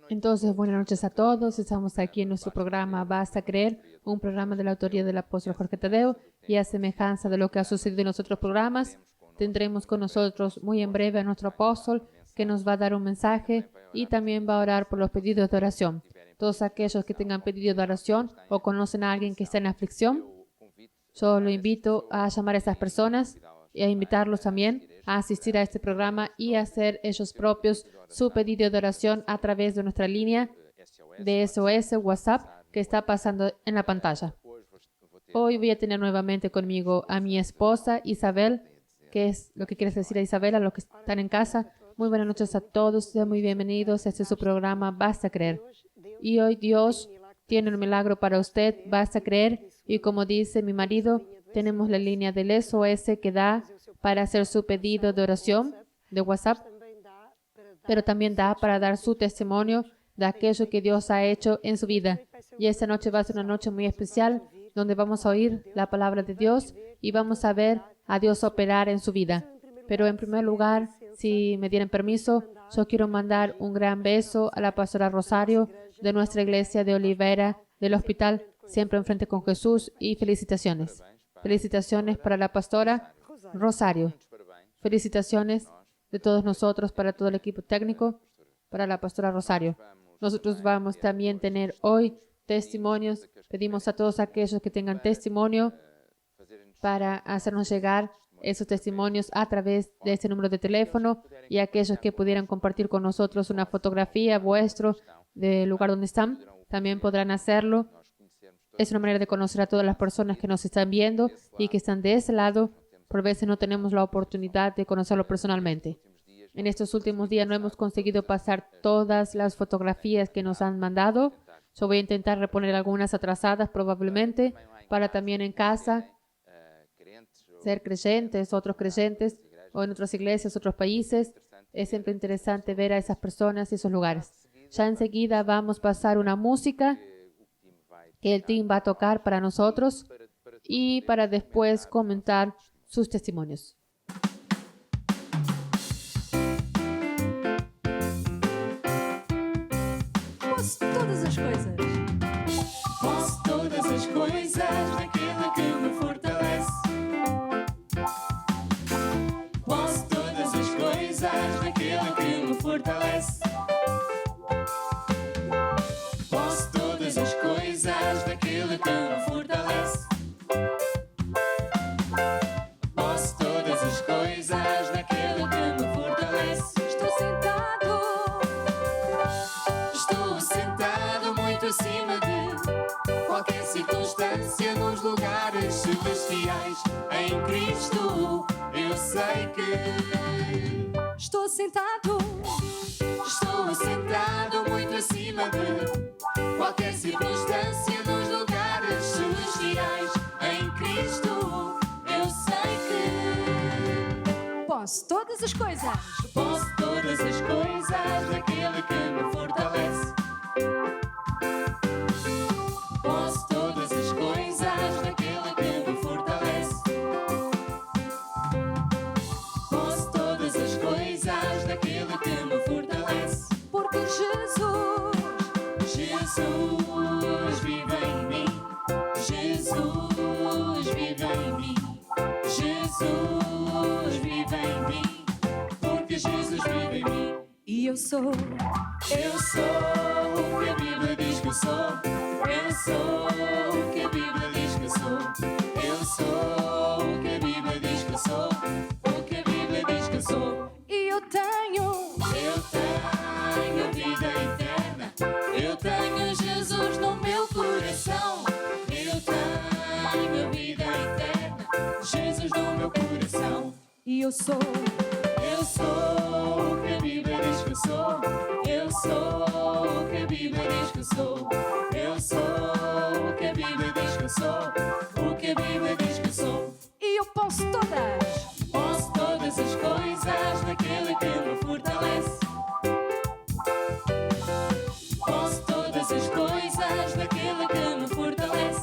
Entonces, buenas noches a todos. Estamos aquí en nuestro programa Basta Creer, un programa de la autoría del apóstol Jorge Tadeo, y a semejanza de lo que ha sucedido en los otros programas, tendremos con nosotros muy en breve a nuestro apóstol, que nos va a dar un mensaje y también va a orar por los pedidos de oración. Todos aquellos que tengan pedido de oración o conocen a alguien que está en aflicción, yo lo invito a llamar a esas personas y a invitarlos también a asistir a este programa y a hacer ellos propios su pedido de oración a través de nuestra línea de SOS WhatsApp que está pasando en la pantalla. Hoy voy a tener nuevamente conmigo a mi esposa Isabel. ¿Qué es lo que quieres decir a Isabel, a los que están en casa? Muy buenas noches a todos, sean muy bienvenidos a este su programa Basta Creer. Y hoy Dios tiene un milagro para usted, basta creer. Y como dice mi marido, tenemos la línea del SOS que da para hacer su pedido de oración de WhatsApp, pero también da para dar su testimonio de aquello que Dios ha hecho en su vida. Y esta noche va a ser una noche muy especial, donde vamos a oír la palabra de Dios y vamos a ver a Dios operar en su vida. Pero en primer lugar, si me dieran permiso, yo quiero mandar un gran beso a la pastora Rosario de nuestra iglesia de Olivera del Hospital Siempre Enfrente con Jesús, y felicitaciones. Felicitaciones para la pastora Rosario. Felicitaciones de todos nosotros, para todo el equipo técnico, para la pastora Rosario. Nosotros vamos también a tener hoy testimonios. Pedimos a todos aquellos que tengan testimonio para hacernos llegar esos testimonios a través de este número de teléfono, y aquellos que pudieran compartir con nosotros una fotografía vuestro del lugar donde están, también podrán hacerlo. Es una manera de conocer a todas las personas que nos están viendo y que están de ese lado. Por veces no tenemos la oportunidad de conocerlo personalmente. En estos últimos días no hemos conseguido pasar todas las fotografías que nos han mandado. Yo voy a intentar reponer algunas atrasadas probablemente, para también en casa ser creyentes, otros creyentes, o en otras iglesias, otros países. Es siempre interesante ver a esas personas y esos lugares. Ya enseguida vamos a pasar una música que el team va a tocar para nosotros y para después comentar sus testimonios. Posso todas as coisas. Posso todas as coisas naquele que me fortalece. Posso todas as coisas naquele que me fortalece. Posso todas as coisas naquele que me fortalece. Posso todas as coisas naquele que me fortalece. Estou sentado muito acima de qualquer circunstância, nos lugares celestiais. Em Cristo eu sei que Estou sentado muito acima de qualquer circunstância, nos lugares celestiais. Em Cristo eu sei que posso todas as coisas. posso todas as coisas naquele que me fortalece. Posso todas as coisas naquele que me fortalece. Posso todas as coisas naquele que me fortalece. Porque Jesus vive em mim. Jesus vive em mim. Jesus vive em mim. Porque Jesus vive em mim. e eu sou o que a Bíblia diz que eu sou. Eu sou o que a Bíblia diz que eu sou. Eu sou o que a Bíblia diz que eu sou. O que a Bíblia diz que eu sou. e eu tenho vida eterna. Eu tenho Jesus no meu coração. Eu tenho vida eterna. Jesus no meu coração. e eu sou o que a Bíblia diz que eu sou. Eu sou o que a Bíblia diz que eu sou. Eu sou o que a Bíblia diz que eu sou. O que a Bíblia diz que eu sou. e eu posso todas As coisas naquele que me fortalece. Posso todas as coisas naquele que me fortalece.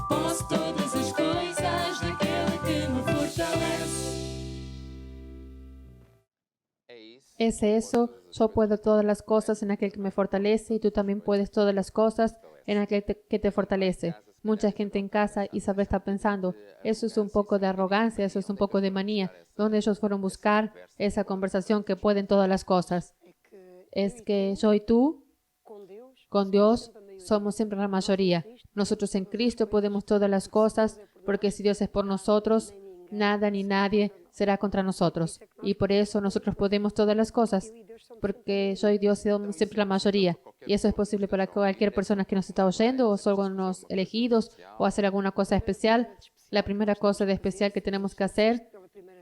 Posso todas as coisas naquele que me fortalece. É isso. Es eso, yo puedo todas las cosas en aquel que me fortalece y tú también puedes todas las cosas en aquel que te fortalece. Mucha gente en casa Isabel está pensando, eso es un poco de arrogancia, eso es un poco de manía, donde ellos fueron a buscar esa conversación que pueden todas las cosas. Es que yo y tú, con Dios, somos siempre la mayoría. Nosotros en Cristo podemos todas las cosas, porque si Dios es por nosotros, nada ni nadie será contra nosotros. Y por eso nosotros podemos todas las cosas, porque yo y Dios somos siempre la mayoría. Y eso es posible para cualquier persona que nos está oyendo, o son algunos elegidos, o hacer alguna cosa especial. La primera cosa de especial que tenemos que hacer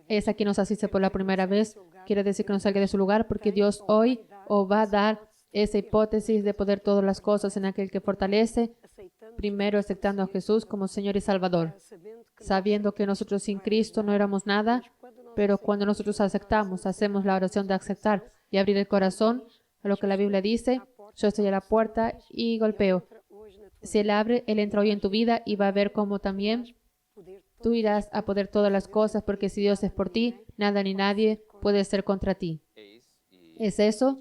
es a quien nos asiste por la primera vez. Quiere decir que no salga de su lugar, porque Dios hoy os va a dar esa hipótesis de poder todas las cosas en aquel que fortalece, primero aceptando a Jesús como Señor y Salvador, sabiendo que nosotros sin Cristo no éramos nada, pero cuando nosotros aceptamos, hacemos la oración de aceptar y abrir el corazón a lo que la Biblia dice, yo estoy a la puerta y golpeo. Si Él abre, Él entra hoy en tu vida y va a ver cómo también tú irás a poder todas las cosas, porque si Dios es por ti, nada ni nadie puede ser contra ti. Es eso.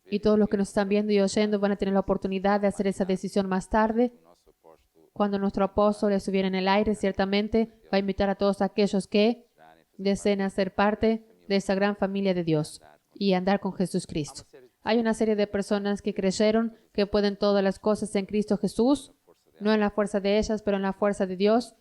Y todos los que nos están viendo y oyendo van a tener la oportunidad de hacer esa decisión más tarde. Cuando nuestro apóstol estuviera en el aire, ciertamente va a invitar a todos aquellos que deseen hacer parte de esa gran familia de Dios y andar con Jesucristo. Hay una serie de personas que creyeron que pueden todas las cosas en Cristo Jesús, no en la fuerza de ellas, pero en la fuerza de Dios,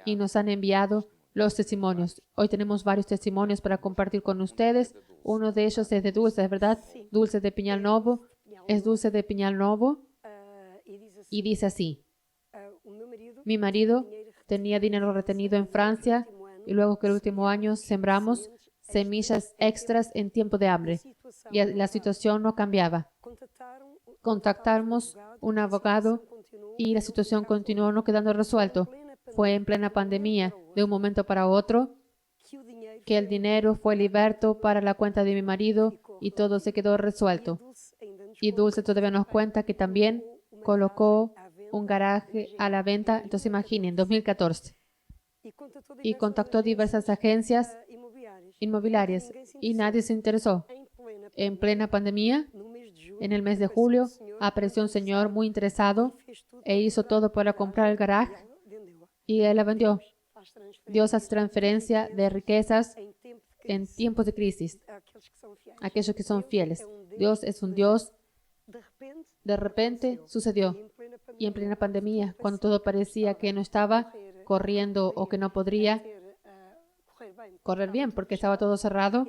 y nos han enviado los testimonios. Hoy tenemos varios testimonios para compartir con ustedes. Uno de ellos es de Dulce, ¿es verdad? Dulce de Piñal Novo. Es Dulce de Piñal Novo. Y dice así. Mi marido tenía dinero retenido en Francia y luego que el último año sembramos semillas extras en tiempo de hambre y la situación no cambiaba. Contactamos un abogado y la situación continuó no quedando resuelto. Fue en plena pandemia, de un momento para otro, que el dinero fue liberado para la cuenta de mi marido y todo se quedó resuelto. Y Dulce todavía nos cuenta que también colocó un garaje a la venta, entonces imaginen, en 2014. Y contactó diversas agencias inmobiliarias y nadie se interesó. En plena pandemia, en el mes de julio, apareció un señor muy interesado e hizo todo para comprar el garaje y él la vendió. Dios hace transferencia de riquezas en tiempos de crisis. Aquellos que son fieles. Dios es un Dios. De repente sucedió. Y en plena pandemia, cuando todo parecía que no estaba corriendo o que no podría correr bien porque estaba todo cerrado,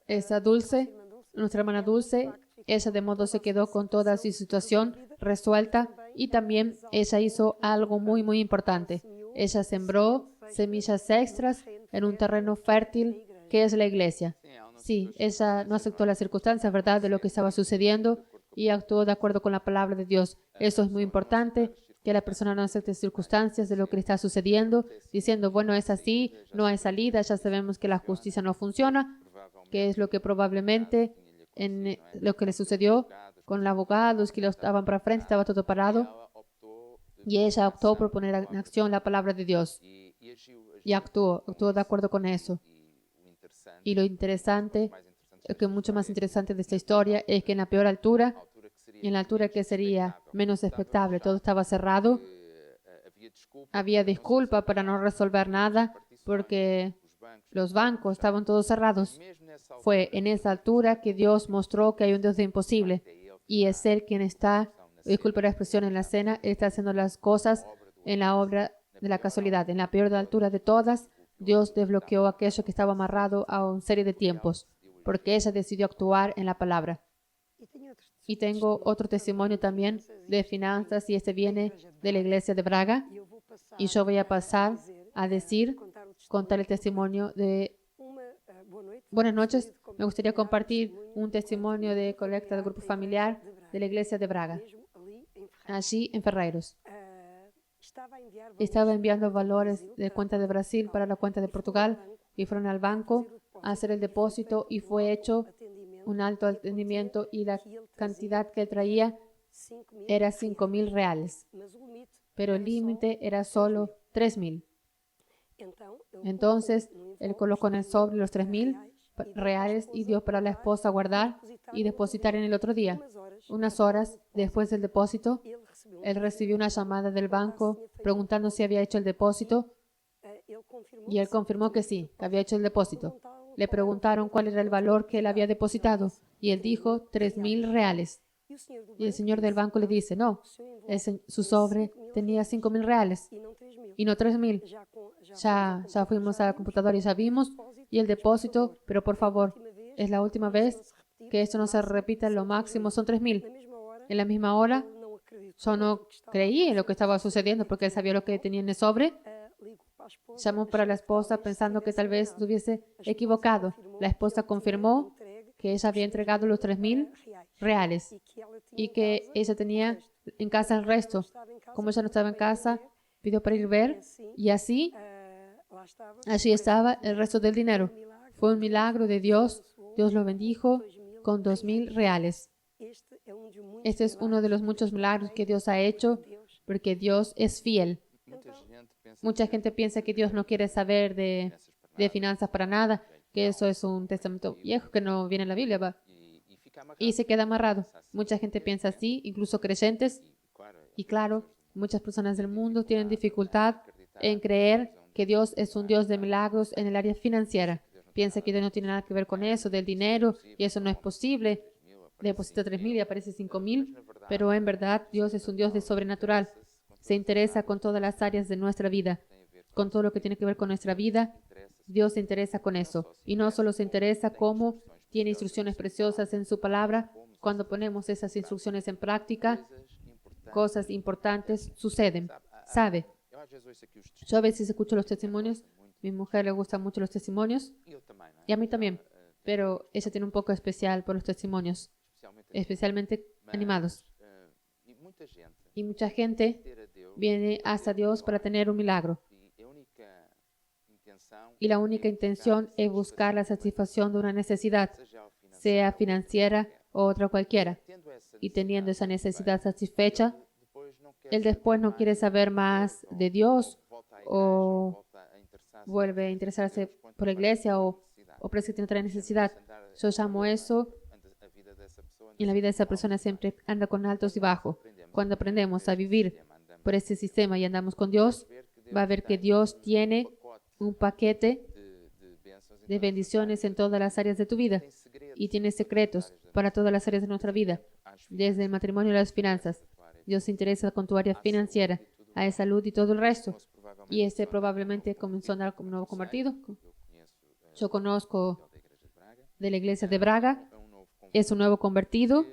esa Dulce, nuestra hermana Dulce, ella de modo se quedó con toda su situación resuelta y también ella hizo algo muy, muy importante. Ella sembró semillas extras en un terreno fértil que es la iglesia. Sí, ella no aceptó las circunstancias, ¿verdad?, de lo que estaba sucediendo y actuó de acuerdo con la palabra de Dios. Eso es muy importante, que la persona no acepte circunstancias de lo que le está sucediendo, diciendo, bueno, es así, no hay salida, ya sabemos que la justicia no funciona, que es lo que probablemente en lo que le sucedió con los abogados que lo estaban para frente, estaba todo parado y ella optó por poner en acción la palabra de Dios y actuó de acuerdo con eso. Y lo interesante, que mucho más interesante de esta historia es que en la peor altura, en la altura que sería menos expectable, todo estaba cerrado, había disculpa para no resolver nada porque los bancos estaban todos cerrados. Fue en esa altura que Dios mostró que hay un Dios de imposible y es Él quien está, disculpe la expresión, en la escena, Él está haciendo las cosas en la obra de la casualidad. En la peor altura de todas, Dios desbloqueó aquello que estaba amarrado a una serie de tiempos, porque ella decidió actuar en la palabra. Y tengo otro testimonio también de finanzas y este viene de la iglesia de Braga y yo voy a pasar a contar el testimonio de... Buenas noches, me gustaría compartir un testimonio de colecta del grupo familiar de la iglesia de Braga, allí en Ferreiros. Estaba enviando valores de cuenta de Brasil para la cuenta de Portugal y fueron al banco a hacer el depósito y fue hecho un alto atendimiento y la cantidad que traía era 5.000 reales, pero el límite era solo 3.000. Entonces, él colocó en el sobre los 3.000 reales y dio para la esposa guardar y depositar en el otro día. Unas horas después del depósito, él recibió una llamada del banco preguntando si había hecho el depósito y él confirmó que sí, que había hecho el depósito. Le preguntaron cuál era el valor que él había depositado y él dijo 3,000 reales. Y el señor del banco le dice, no, su sobre tenía 5,000 reales y no 3,000. Ya fuimos a la computadora y ya vimos y el depósito, pero por favor, es la última vez que esto no se repita, lo máximo son 3,000. En la misma hora, yo no creí en lo que estaba sucediendo porque él sabía lo que tenía en el sobre. Llamó para la esposa pensando que tal vez estuviese equivocado. La esposa confirmó que ella había entregado los 3,000 reales y que ella tenía en casa el resto. Como ella no estaba en casa, pidió para ir a ver y así, allí estaba el resto del dinero. Fue un milagro de Dios. Dios lo bendijo con 2,000 reales. Este es uno de los muchos milagros que Dios ha hecho porque Dios es fiel. Mucha gente piensa que Dios no quiere saber de finanzas para nada, que eso es un testamento viejo que no viene en la Biblia, y se queda amarrado. Mucha gente piensa así, incluso creyentes, y claro, muchas personas del mundo tienen dificultad en creer que Dios es un Dios de milagros en el área financiera. Piensa que Dios no tiene nada que ver con eso, del dinero, y eso no es posible. Deposita 3,000 y aparece 5,000, pero en verdad Dios es un Dios de sobrenatural. Se interesa con todas las áreas de nuestra vida, con todo lo que tiene que ver con nuestra vida. Dios se interesa con eso. Y no solo se interesa cómo tiene instrucciones preciosas en su palabra. Cuando ponemos esas instrucciones en práctica, cosas importantes suceden. ¿Sabe? Yo a veces escucho los testimonios. Mi mujer le gustan mucho los testimonios. Y a mí también. Pero ella tiene un poco especial por los testimonios, especialmente animados. Y mucha gente viene hasta Dios para tener un milagro. Y la única intención es buscar la satisfacción de una necesidad, sea financiera o otra cualquiera. Y teniendo esa necesidad satisfecha, él después no quiere saber más de Dios o vuelve a interesarse por la iglesia o parece que tiene otra necesidad. Yo llamo eso, en la vida de esa persona siempre anda con altos y bajos. Cuando aprendemos a vivir por ese sistema y andamos con Dios, va a ver que Dios tiene un paquete de bendiciones en todas las áreas de tu vida y tiene secretos para todas las áreas de nuestra vida, desde el matrimonio a las finanzas. Dios se interesa con tu área financiera, a la salud y todo el resto. Y este probablemente comenzó a andar como nuevo convertido. Yo conozco de la iglesia de Braga, es un nuevo convertido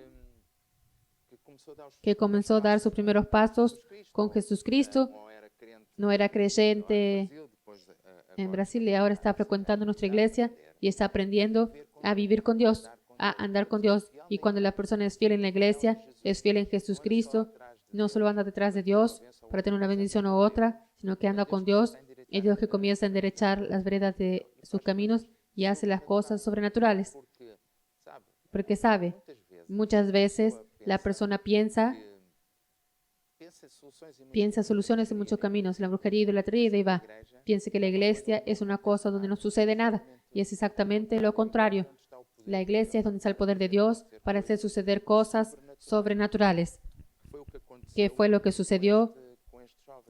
que comenzó a dar sus primeros pasos con Jesucristo. No era creyente en Brasil y ahora está frecuentando nuestra iglesia y está aprendiendo a vivir con Dios, a andar con Dios. Y cuando la persona es fiel en la iglesia, es fiel en Jesucristo, no solo anda detrás de Dios para tener una bendición u otra, sino que anda con Dios. Es Dios que comienza a enderechar las veredas de sus caminos y hace las cosas sobrenaturales. Porque sabe, muchas veces la persona piensa soluciones en muchos caminos, la brujería, idolatría y va. Piensa que la iglesia es una cosa donde no sucede nada y es exactamente lo contrario. La iglesia es donde está el poder de Dios para hacer suceder cosas sobrenaturales. ¿Qué fue lo que sucedió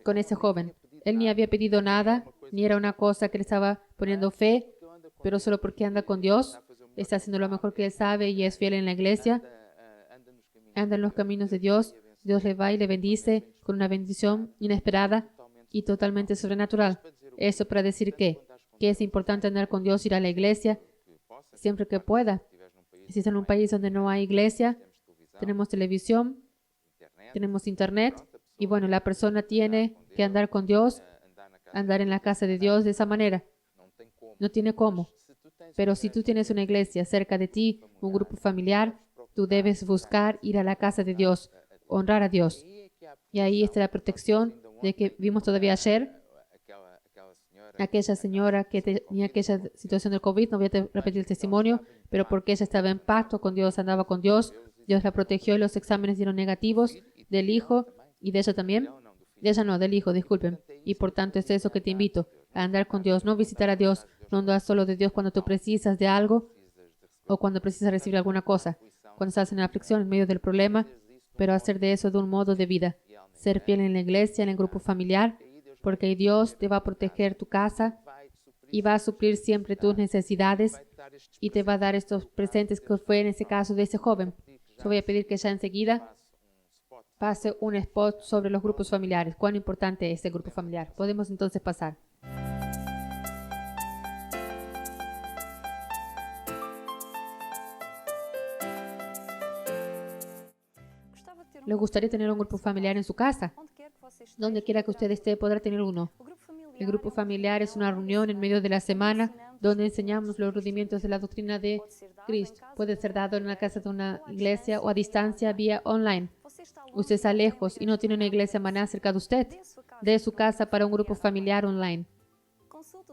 con ese joven? Él ni había pedido nada, ni era una cosa que le estaba poniendo fe, pero solo porque anda con Dios, está haciendo lo mejor que él sabe y es fiel en la iglesia, anda en los caminos de Dios. Dios le va y le bendice con una bendición inesperada y totalmente sobrenatural. Eso para decir que es importante andar con Dios, ir a la iglesia siempre que pueda. Si está en un país donde no hay iglesia, tenemos televisión, tenemos internet y bueno, la persona tiene que andar con Dios, andar en la casa de Dios de esa manera. No tiene cómo. Pero si tú tienes una iglesia cerca de ti, un grupo familiar, tú debes buscar ir a la casa de Dios, honrar a Dios. Y ahí está la protección de que vimos todavía ayer. Aquella señora que tenía aquella situación del COVID, no voy a repetir el testimonio, pero porque ella estaba en pacto con Dios, andaba con Dios, Dios la protegió y los exámenes dieron negativos del hijo y de ella también. De ella no, del hijo, disculpen. Y por tanto es eso que te invito, a andar con Dios, no visitar a Dios No andas solo de Dios cuando tú precisas de algo o cuando precisas recibir alguna cosa. Cuando estás en la aflicción, en medio del problema, pero hacer de eso de un modo de vida. Ser fiel en la iglesia, en el grupo familiar, porque ahí Dios te va a proteger tu casa y va a suplir siempre tus necesidades y te va a dar estos presentes que fue en ese caso de ese joven. Yo voy a pedir que ya enseguida pase un spot sobre los grupos familiares. Cuán importante es el grupo familiar. Podemos entonces pasar. ¿Le gustaría tener un grupo familiar en su casa? Donde quiera que usted esté, podrá tener uno. El grupo familiar es una reunión en medio de la semana donde enseñamos los rudimentos de la doctrina de Cristo. Puede ser dado en la casa de una iglesia o a distancia vía online. Usted está lejos y no tiene una iglesia maná cerca de usted. De su casa para un grupo familiar online.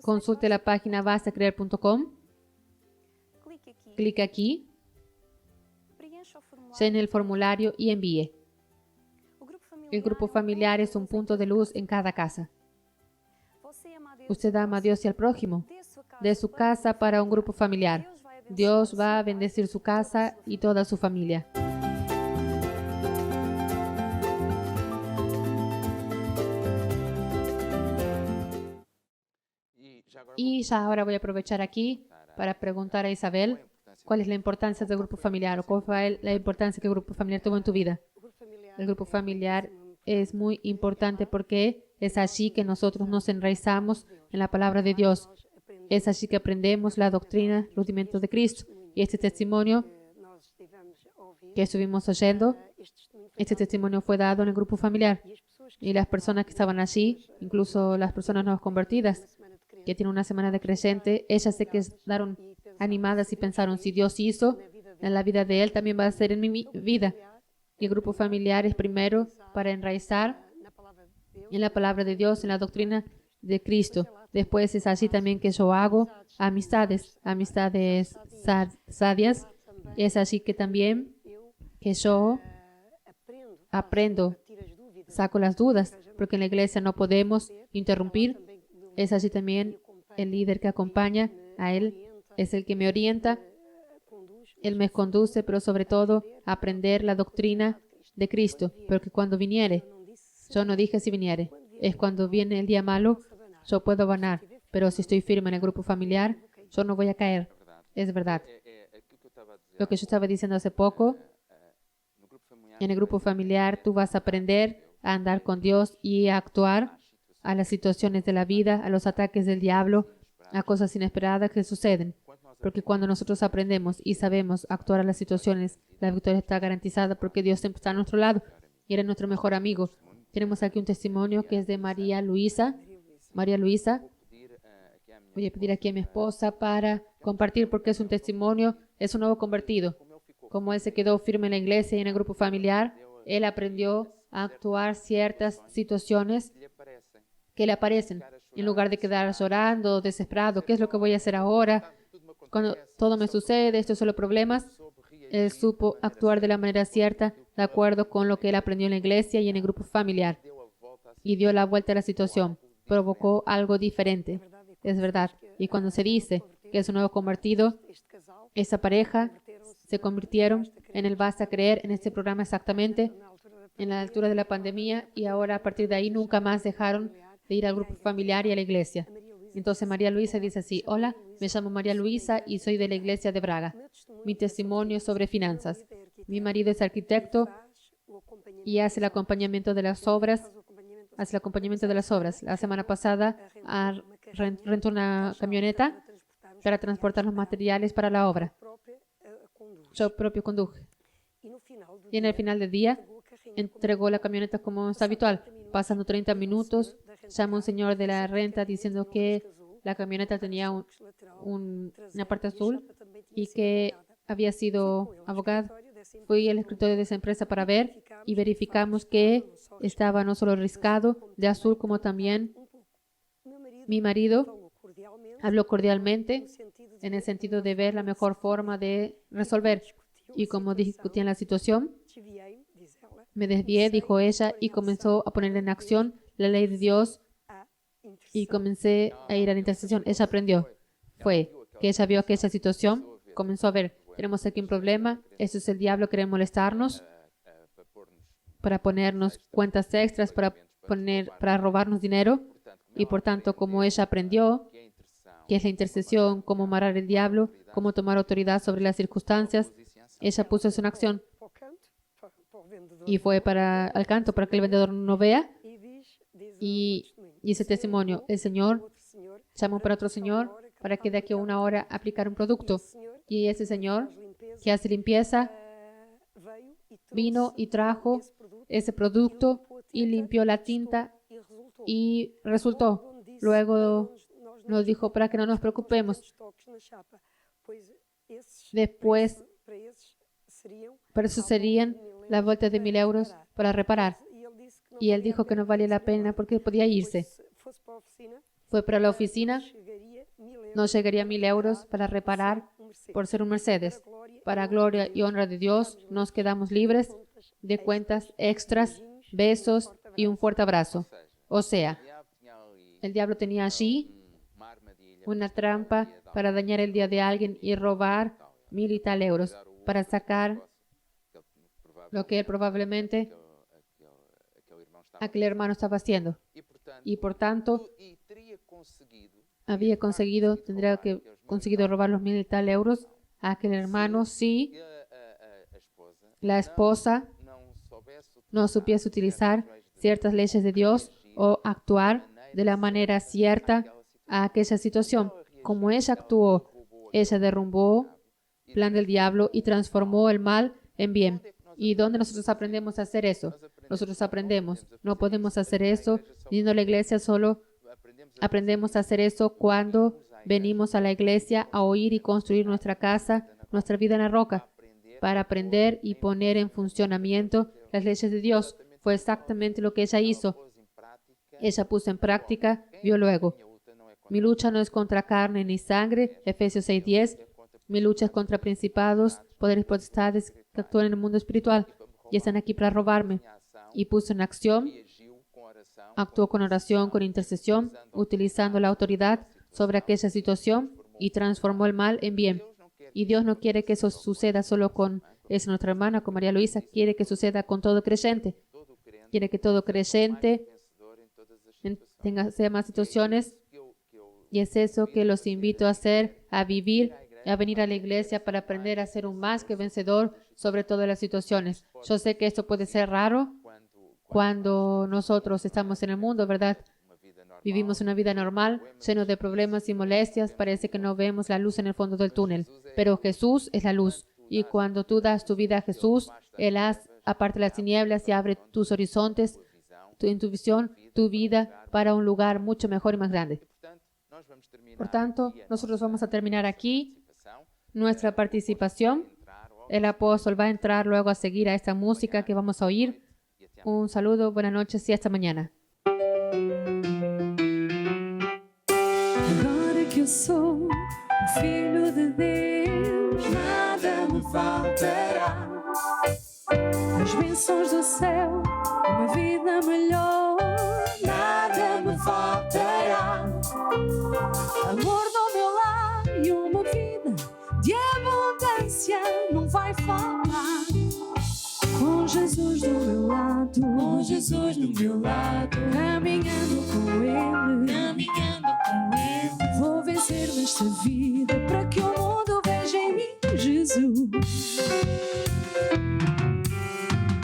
Consulte la página basacreer.com. Clique aquí, llene el formulario y envíe. El grupo familiar es un punto de luz en cada casa. Usted ama a Dios y al prójimo. De su casa para un grupo familiar. Dios va a bendecir su casa y toda su familia. Y ya ahora voy a aprovechar aquí para preguntar a Isabel cuál es la importancia del grupo familiar o cuál fue la importancia que el grupo familiar tuvo en tu vida. El grupo familiar es muy importante porque es allí que nosotros nos enraizamos en la palabra de Dios. Es allí que aprendemos la doctrina, los rudimentos de Cristo. Y este testimonio que estuvimos oyendo, este testimonio fue dado en el grupo familiar. Y las personas que estaban allí, incluso las personas nuevas convertidas, que tienen una semana de creyente, ellas se quedaron animadas y pensaron, si Dios hizo en la vida de él, también va a ser en mi vida. Y el grupo familiar es primero para enraizar en la palabra de Dios, en la doctrina de Cristo. Después es así también que yo hago amistades sabias. Es así que también que yo aprendo, saco las dudas, porque en la iglesia no podemos interrumpir. Es así también el líder que acompaña a él, es el que me orienta, él me conduce, pero sobre todo aprender la doctrina de Cristo, porque cuando viniere, yo no dije si viniere, es cuando viene el día malo, yo puedo ganar, pero si estoy firme en el grupo familiar, yo no voy a caer. Es verdad. Lo que yo estaba diciendo hace poco, en el grupo familiar tú vas a aprender a andar con Dios y a actuar a las situaciones de la vida, a los ataques del diablo, a cosas inesperadas que suceden. Porque cuando nosotros aprendemos y sabemos actuar a las situaciones, la victoria está garantizada porque Dios siempre está a nuestro lado y era nuestro mejor amigo. Tenemos aquí un testimonio que es de María Luisa. María Luisa, voy a pedir aquí a mi esposa para compartir porque es un testimonio, es un nuevo convertido. Como él se quedó firme en la iglesia y en el grupo familiar, él aprendió a actuar ciertas situaciones que le aparecen. En lugar de quedar llorando, desesperado, ¿qué es lo que voy a hacer ahora? Cuando todo me sucede, estos son los problemas, él supo actuar de la manera cierta, de acuerdo con lo que él aprendió en la iglesia y en el grupo familiar. Y dio la vuelta a la situación, provocó algo diferente. Es verdad. Y cuando se dice que es un nuevo convertido, esa pareja se convirtieron en el Basta Creer, en este programa exactamente, en la altura de la pandemia, y ahora a partir de ahí nunca más dejaron de ir al grupo familiar y a la iglesia. Entonces María Luisa dice así: hola, me llamo María Luisa y soy de la iglesia de Braga. Mi testimonio es sobre finanzas. Mi marido es arquitecto y hace el acompañamiento de las obras. La semana pasada rentó una camioneta para transportar los materiales para la obra. Yo propio conduje. Y en el final del día entregó la camioneta como es habitual. Pasando 30 minutos, llama un señor de la renta diciendo que la camioneta tenía una parte azul y que había sido abogado. Fui al escritorio de esa empresa para ver y verificamos que estaba no solo riscado de azul, como también mi marido habló cordialmente en el sentido de ver la mejor forma de resolver. Y como discutían la situación, me desvié, dijo ella, y comenzó a poner en acción la ley de Dios y comencé a ir a la intercesión. Ella aprendió. fue que ella vio que esa situación comenzó a ver, tenemos aquí un problema, eso es el diablo, quiere molestarnos para ponernos cuentas extras, para robarnos dinero. Y por tanto, como ella aprendió que es la intercesión, cómo amarrar el diablo, cómo tomar autoridad sobre las circunstancias, ella puso eso en acción y fue al canto para que el vendedor no vea. Y ese testimonio, el Señor llamó para otro señor para que de aquí a 1 hora aplicara un producto. Y ese señor que hace limpieza vino y trajo ese producto y limpió la tinta y resultó. Luego nos dijo para que no nos preocupemos. Después, para eso serían las vueltas de 1.000 euros para reparar. Y él dijo que no valía la pena porque podía irse. Fue para la oficina, no llegaría a 1.000 euros para reparar por ser un Mercedes. Para gloria y honra de Dios, nos quedamos libres de cuentas extras, besos y un fuerte abrazo. O sea, el diablo tenía allí una trampa para dañar el día de alguien y robar 1.000 y tal euros para sacar lo que él probablemente aquel hermano estaba haciendo. Y por tanto, tendría que conseguido robar los 1.000 y tal euros a aquel hermano si la esposa no supiese utilizar ciertas leyes de Dios o actuar de la manera cierta a aquella situación. Como ella actuó, ella derrumbó el plan del diablo y transformó el mal en bien. ¿Y dónde nosotros aprendemos a hacer eso? Nosotros aprendemos. No podemos hacer eso yendo a la iglesia solo. Aprendemos a hacer eso cuando venimos a la iglesia a oír y construir nuestra casa, nuestra vida en la roca, para aprender y poner en funcionamiento las leyes de Dios. Fue exactamente lo que ella hizo. Ella puso en práctica, vio luego. Mi lucha no es contra carne ni sangre, Efesios 6:10. Mi lucha es contra principados, poderes potestades que actúan en el mundo espiritual y están aquí para robarme. Y puso en acción, actuó con oración, con intercesión, utilizando la autoridad sobre aquella situación y transformó el mal en bien. Y Dios no quiere que eso suceda solo con nuestra hermana, con María Luisa, quiere que suceda con todo creyente. Quiere que todo creyente sea más situaciones. Y es eso que los invito a hacer, a vivir, a venir a la iglesia para aprender a ser un más que vencedor sobre todas las situaciones. Yo sé que esto puede ser raro cuando nosotros estamos en el mundo, ¿verdad? Vivimos una vida normal, lleno de problemas y molestias. Parece que no vemos la luz en el fondo del túnel. Pero Jesús es la luz. Y cuando tú das tu vida a Jesús, Él aparte las tinieblas y abre tus horizontes, en tu visión, tu vida para un lugar mucho mejor y más grande. Por tanto, nosotros vamos a terminar aquí nuestra participación. El apóstol va a entrar luego a seguir a esta música que vamos a oír. Un saludo, buenas noches y hasta mañana. Agora que eu sou filho de Deus, nada me faltará. As bênçãos do céu, uma vida melhor, nada me faltará. Amor do meu lar e uma vida de abundância não vai faltar. Com Jesus do meu lado, caminhando com Ele, vou vencer nesta vida para que o mundo veja em mim Jesus.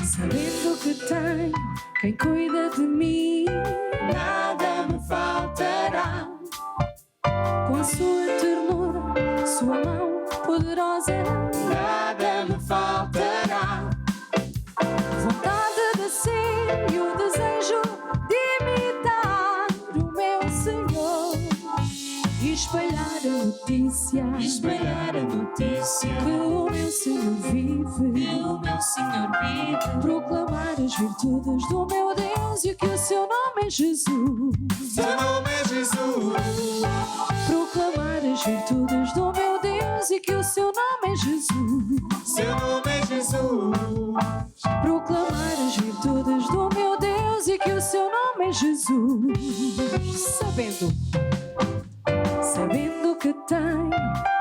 Sabendo que tenho quem cuida de mim, nada me faltará. Com a sua ternura, sua mão poderosa, nada me faltará. Vontade de ser e o desejo de imitar o meu Senhor e espalhar a notícia que o meu Senhor vive, proclamar as virtudes do meu Deus e que o seu nome é Jesus. Proclamar as virtudes do meu Deus e que o seu nome é Jesus. Proclamar as virtudes do meu Deus e que o seu nome é Jesus. Sabendo que tenho,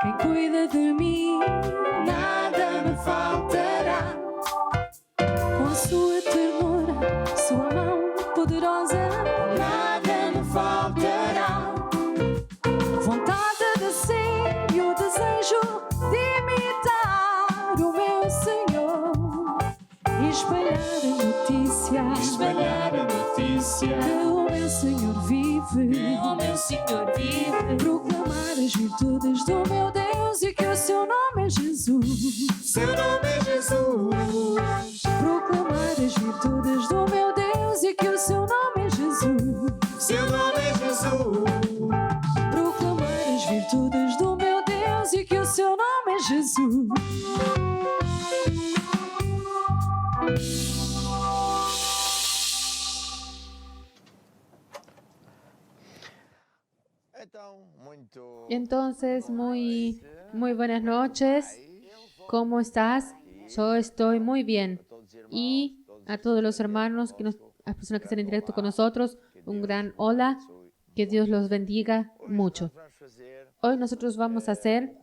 quem cuida de mim, nada me faltará. Com a sua ternura, sua mão poderosa, nada me faltará. Vontade de ser e o desejo de imitar o meu Senhor e espalhar a notícia que o meu Senhor vive, proclamar as virtudes do meu Deus e que o seu nome é Jesus. Seu nome é Jesus. Proclamar as virtudes do meu Deus e que o seu nome é Jesus. Seu nome é Jesus. Proclamar as virtudes do meu Deus e que o seu nome é Jesus. Entonces, muy buenas noches. ¿Cómo estás? Yo estoy muy bien. Y a todos los hermanos, a las personas que están en directo con nosotros, un gran hola. Que Dios los bendiga mucho. Hoy nosotros vamos a hacer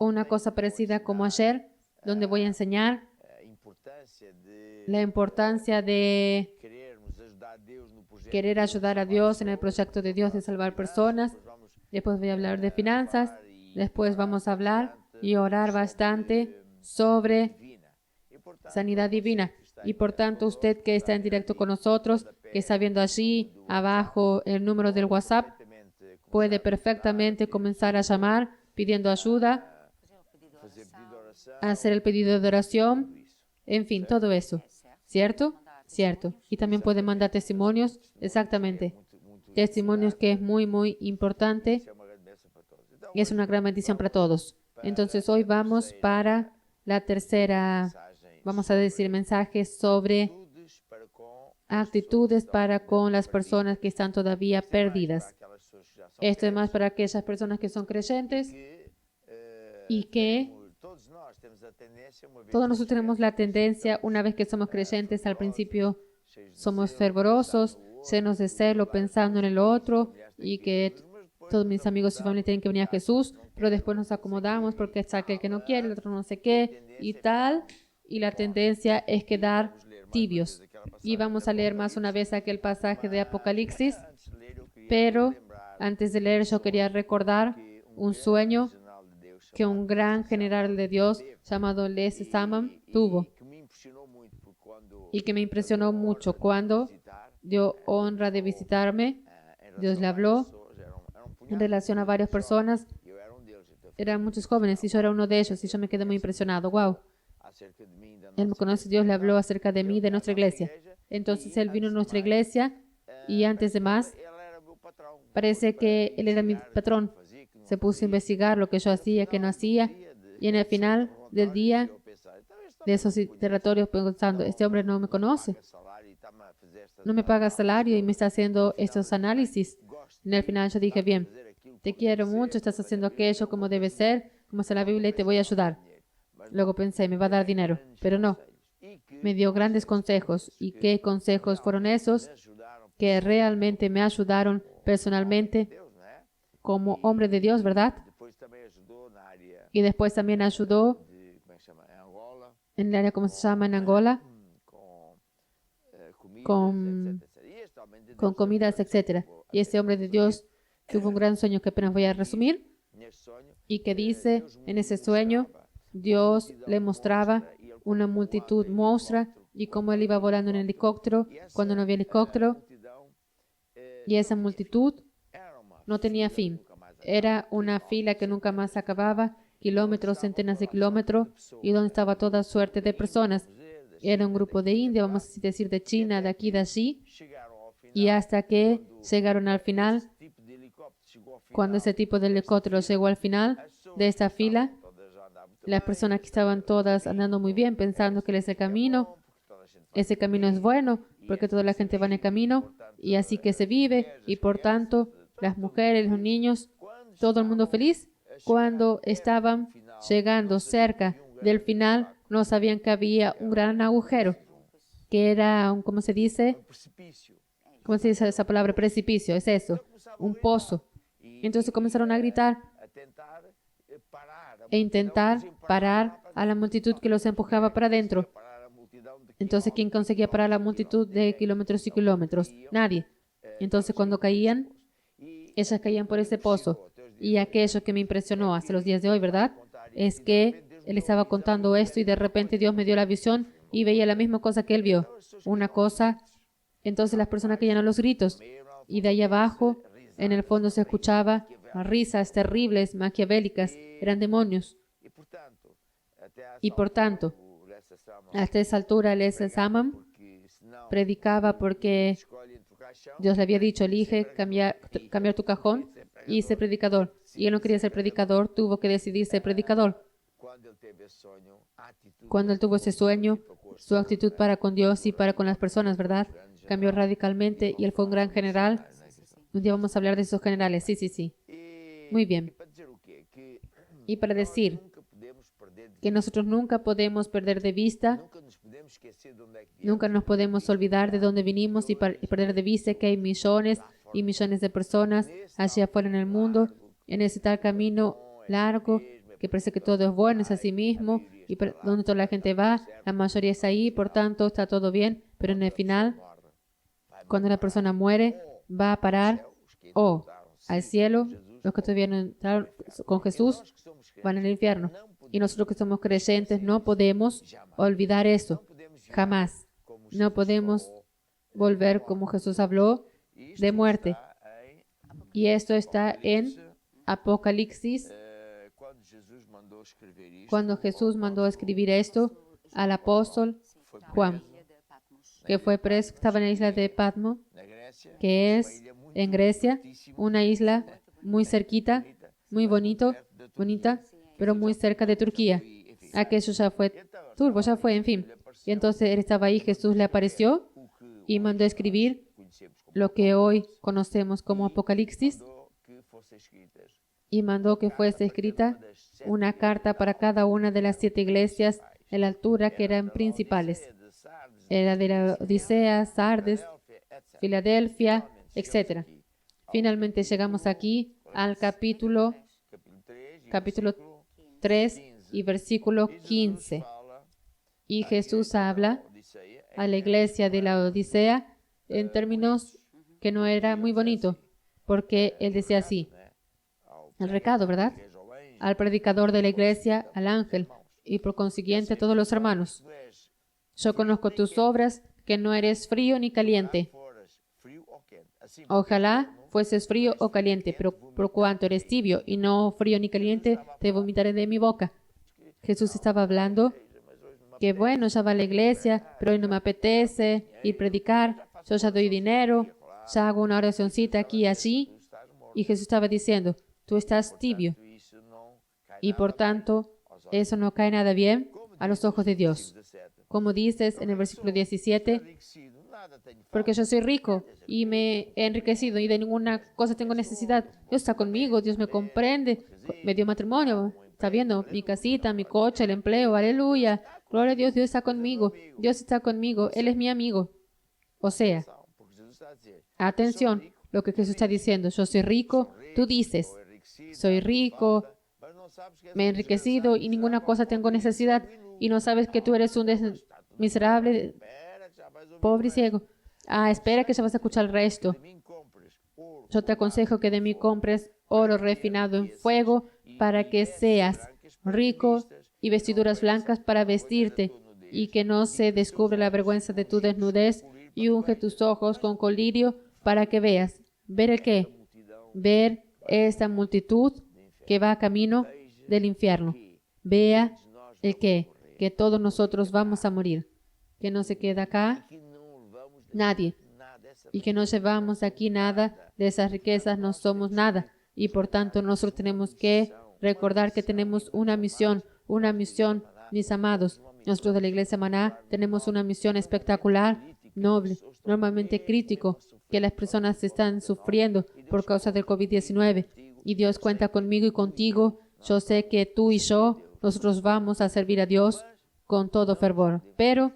una cosa parecida como ayer, donde voy a enseñar la importancia de querer ayudar a Dios en el proyecto de Dios de salvar personas. Después voy a hablar de finanzas. Después vamos a hablar y orar bastante sobre sanidad divina. Y por tanto, usted que está en directo con nosotros, que está viendo allí abajo el número del WhatsApp, puede perfectamente comenzar a llamar pidiendo ayuda, hacer el pedido de oración, en fin, todo eso. ¿Cierto? Cierto. Y también puede mandar testimonios, exactamente. Testimonios que es muy, muy importante. Y es una gran bendición para todos. Entonces, hoy vamos para la tercera, vamos a decir, mensajes sobre actitudes para con las personas que están todavía perdidas. Esto es más para aquellas personas que son creyentes y que todos nosotros tenemos la tendencia, una vez que somos creyentes, al principio somos fervorosos, llenos de celo, pensando en el otro y que todos mis amigos y familia tienen que venir a Jesús, pero después nos acomodamos porque está aquel que no quiere, el otro no sé qué y tal, y la tendencia es quedar tibios. Y vamos a leer más una vez aquel pasaje de Apocalipsis, pero antes de leer yo quería recordar un sueño que un gran general de Dios llamado Les Saman tuvo y que me impresionó mucho cuando dio honra de visitarme. Dios le habló en relación a varias personas. Eran muchos jóvenes y yo era uno de ellos y yo me quedé muy impresionado. ¡Wow! Él me conoce, Dios le habló acerca de mí, de nuestra iglesia. Entonces él vino a nuestra iglesia y antes de más, parece que él era mi patrón. Se puso a investigar lo que yo hacía, que no hacía. Y en el final del día de esos interrogatorios pensando, este hombre no me conoce. No me paga salario y me está haciendo estos análisis. En el final yo dije, bien, te quiero mucho, estás haciendo aquello como debe ser, como está en la Biblia y te voy a ayudar. Luego pensé, me va a dar dinero, pero no. Me dio grandes consejos. ¿Y qué consejos fueron esos? Que realmente me ayudaron personalmente como hombre de Dios, ¿verdad? Y después también ayudó en el área, ¿cómo se llama? En Angola, con comidas, etc. Y ese hombre de Dios tuvo un gran sueño que apenas voy a resumir y que dice, en ese sueño, Dios le mostraba una multitud monstrua y cómo él iba volando en helicóptero cuando no había helicóptero. Y esa multitud no tenía fin. Era una fila que nunca más acababa, kilómetros, centenas de kilómetros, y donde estaba toda suerte de personas. Era un grupo de India, vamos a decir de China, de aquí, de allí, y hasta que llegaron al final, cuando ese tipo de helicóptero llegó al final de esta fila, las personas que estaban todas andando muy bien, pensando que ese camino es bueno, porque toda la gente va en el camino, y así que se vive, y por tanto, las mujeres, los niños, todo el mundo feliz. Cuando estaban llegando cerca del final, no sabían que había un gran agujero, que era un, ¿cómo se dice? ¿Cómo se dice esa palabra? Precipicio, es eso, un pozo. Entonces comenzaron a gritar, e intentar parar a la multitud que los empujaba para adentro. Entonces, ¿quién conseguía parar a la multitud de kilómetros y kilómetros? Nadie. Entonces, cuando caían, ellas caían por ese pozo. Y aquello que me impresionó hasta los días de hoy, ¿verdad? Es que él estaba contando esto y de repente Dios me dio la visión y veía la misma cosa que él vio. Una cosa, entonces las personas caían a los gritos. Y de ahí abajo, en el fondo se escuchaba risas terribles, maquiavélicas, eran demonios. Y por tanto, hasta esa altura, Lessa Samam predicaba porque Dios le había dicho, elige cambiar tu cajón y ser predicador. Y él no quería ser predicador, tuvo que decidir ser predicador. Cuando él tuvo ese sueño, su actitud para con Dios y para con las personas, ¿verdad? Cambió radicalmente y él fue un gran general. Un día vamos a hablar de esos generales. Sí. Muy bien. Y para decir que nosotros nunca podemos perder de vista, nunca nos podemos olvidar de dónde vinimos y perder de vista que hay millones y millones de personas allá afuera en el mundo, en ese tal camino largo que parece que todo es bueno, es así mismo, y donde toda la gente va, la mayoría es ahí, por tanto está todo bien, pero en el final, cuando la persona muere, va a parar o al cielo, los que todavía no entraron con Jesús van al infierno. Y nosotros que somos creyentes no podemos olvidar eso, jamás. No podemos volver como Jesús habló de muerte. Y esto está en Apocalipsis, cuando Jesús mandó a escribir esto al apóstol Juan, que fue preso, estaba en la isla de Patmos, que es en Grecia, una isla muy cerquita, muy bonita, pero muy cerca de Turquía. Aquello ya fue turbo, ya fue, en fin. Y entonces él estaba ahí, Jesús le apareció y mandó a escribir lo que hoy conocemos como Apocalipsis, y mandó que fuese escrita una carta para cada una de las 7 iglesias en la altura que eran principales. Era de la Odisea, Sardes, Filadelfia, etc. Finalmente llegamos aquí al capítulo 3 y versículo 15. Y Jesús habla a la iglesia de la Odisea en términos que no era muy bonito, porque él decía así, el recado, ¿verdad? Al predicador de la iglesia, al ángel, y por consiguiente a todos los hermanos. Yo conozco tus obras, que no eres frío ni caliente. Ojalá fueses frío o caliente, pero por cuanto eres tibio y no frío ni caliente, te vomitaré de mi boca. Jesús estaba hablando que bueno, ya va a la iglesia, pero hoy no me apetece ir a predicar, yo ya doy dinero, ya hago una oracioncita aquí y allí. Y Jesús estaba diciendo, tú estás tibio y por tanto eso no cae nada bien a los ojos de Dios. Como dices en el versículo 17, porque yo soy rico y me he enriquecido y de ninguna cosa tengo necesidad. Dios está conmigo, Dios me comprende, me dio matrimonio, está viendo mi casita, mi coche, el empleo, aleluya, gloria a Dios, Dios está conmigo, Él es mi amigo. O sea, atención, lo que Jesús está diciendo, yo soy rico, tú dices, soy rico, me he enriquecido y ninguna cosa tengo necesidad, y no sabes que tú eres un miserable, pobre y ciego. Espera que ya vas a escuchar el resto. Yo te aconsejo que de mí compres oro refinado en fuego para que seas rico y vestiduras blancas para vestirte y que no se descubra la vergüenza de tu desnudez, y unge tus ojos con colirio para que veas. ¿Ver el qué? Ver esta multitud que va camino del infierno. Vea el qué, que todos nosotros vamos a morir, que no se queda acá nadie y que no llevamos aquí nada de esas riquezas, no somos nada, y por tanto nosotros tenemos que recordar que tenemos una misión, mis amados. Nosotros de la Iglesia Maná tenemos una misión espectacular, noble, normalmente crítico, que las personas están sufriendo por causa del COVID-19, y Dios cuenta conmigo y contigo. Yo sé que tú y yo, nosotros vamos a servir a Dios con todo fervor, pero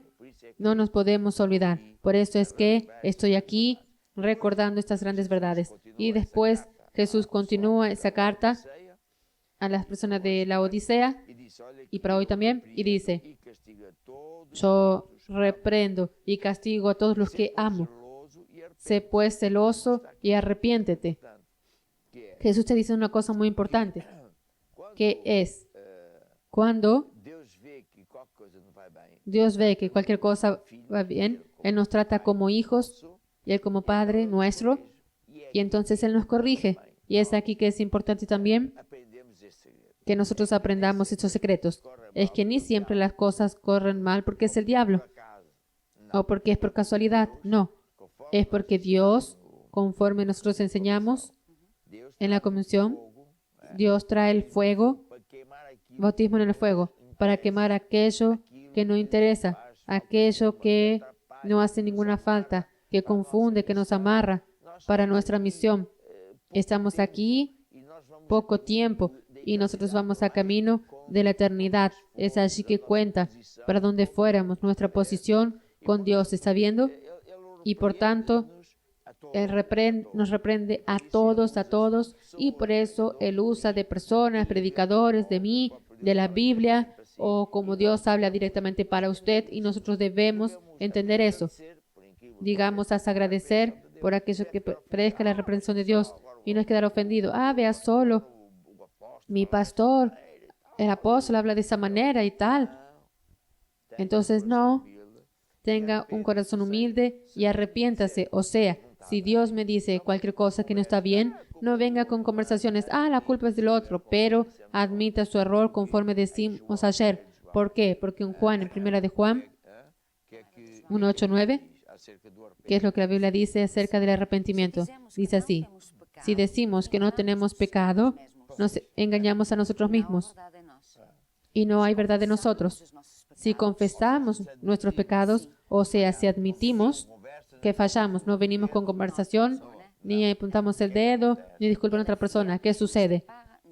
no nos podemos olvidar. Por eso es que estoy aquí recordando estas grandes verdades. Y después Jesús continúa esa carta a las personas de la Odisea e disse: Olha, y para hoy también, y dice, e castiga a todos, yo reprendo y castigo a todos los que amo. zeloso e Sé pues celoso y arrepiéntete. arrependente. Que é Jesús te dice una cosa muy importante, que es cuando Deus vê que qualquer coisa não vai bem, Dios ve que cualquier cosa va bien, Él nos trata como hijos y Él como Padre nuestro, y entonces Él nos corrige. Y es aquí que es importante también aprendemos este segredo. que nosotros aprendamos estos secretos. Es que ni siempre las cosas corren mal porque es el diablo o porque es por casualidad. No, es porque Dios, conforme nosotros enseñamos Deus en la comisión, Dios trae el fuego, para queimar aquilo bautismo en el fuego, para quemar aquello que no interesa, aquello que no hace ninguna falta, que confunde, que nos amarra para nuestra misión. Estamos aquí e nós vamos poco tiempo y nosotros vamos a camino de la eternidad. Es allí que cuenta para donde fuéramos nuestra posición con Dios, ¿está viendo? Y por tanto, Él nos reprende a todos, y por eso Él usa de personas, predicadores, de mí, de la Biblia, o como Dios habla directamente para usted, y nosotros debemos entender eso. Digamos, hasta agradecer por aquello que predezca la reprensión de Dios y no es quedar ofendido. Vea solo, mi pastor, el apóstol habla de esa manera y tal. Entonces, no, tenga un corazón humilde y arrepiéntase. O sea, si Dios me dice cualquier cosa que no está bien, no venga con conversaciones, la culpa es del otro, pero admita su error conforme decimos ayer. ¿Por qué? Porque en Juan, en primera de Juan, que é que 1:8-9, acerca do ¿qué es lo que la Biblia dice acerca del arrepentimiento? Dice así, si decimos que no tenemos pecado, nos engañamos a nosotros mismos y no hay verdad en nosotros. Si confesamos nuestros pecados, o sea, si admitimos que fallamos, no venimos con conversación, ni apuntamos el dedo, ni disculpan a otra persona. ¿Qué sucede?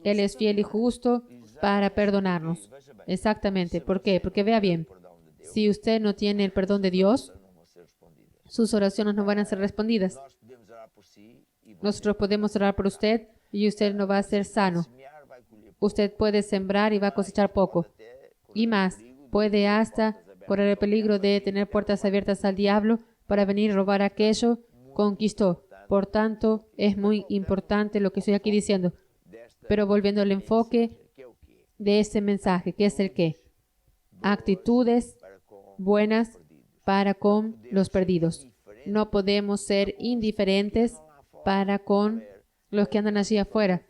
Él es fiel y justo para perdonarnos. Exactamente. ¿Por qué? Porque vea bien, si usted no tiene el perdón de Dios, sus oraciones no van a ser respondidas. nós podemos orar por si e Nosotros podemos orar por usted y usted no va a ser sano. semear vai colher Usted puede sembrar y va a cosechar poco. Y más, puede hasta correr el peligro de tener puertas abiertas al diablo para venir a robar aquello que conquistó. Por tanto, es muy importante lo que estoy aquí diciendo. Pero volviendo al enfoque que é o quê? de este mensaje, que es el qué. Actitudes Para com buenas para con los perdidos. No podemos ser indiferentes para con los que andan allí afuera,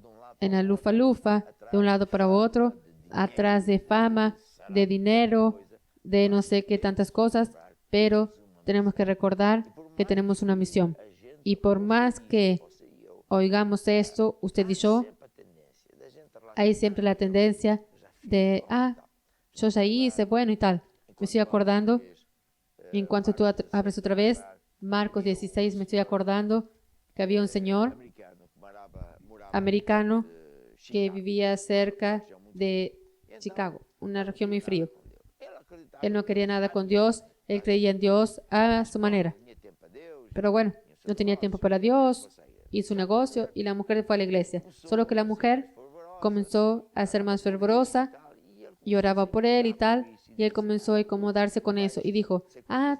de um lado en la lufa-lufa, de un lado para otro, atrás de fama, de dinero, de no sé qué tantas cosas, pero tenemos que recordar que tenemos una misión. Y por más que oigamos esto, usted y yo, a tendência da gente lá hay siempre la tendencia de, yo ya hice, bueno y tal. Me estoy acordando, y en cuanto tú abres otra vez, Marcos 16, me estoy acordando que había un señor americano que morava americano que vivía cerca de Chicago, una región muy fría. ele acreditava Él no quería nada con Dios, él creía en Dios a su manera. que tinha tempo para Deus, Pero bueno, no tenía tiempo para Dios, hizo un negocio y la mujer fue a la iglesia. Solo que la mujer comenzó a ser más fervorosa y oraba por él y tal, y él comenzó a incomodarse con eso y dijo,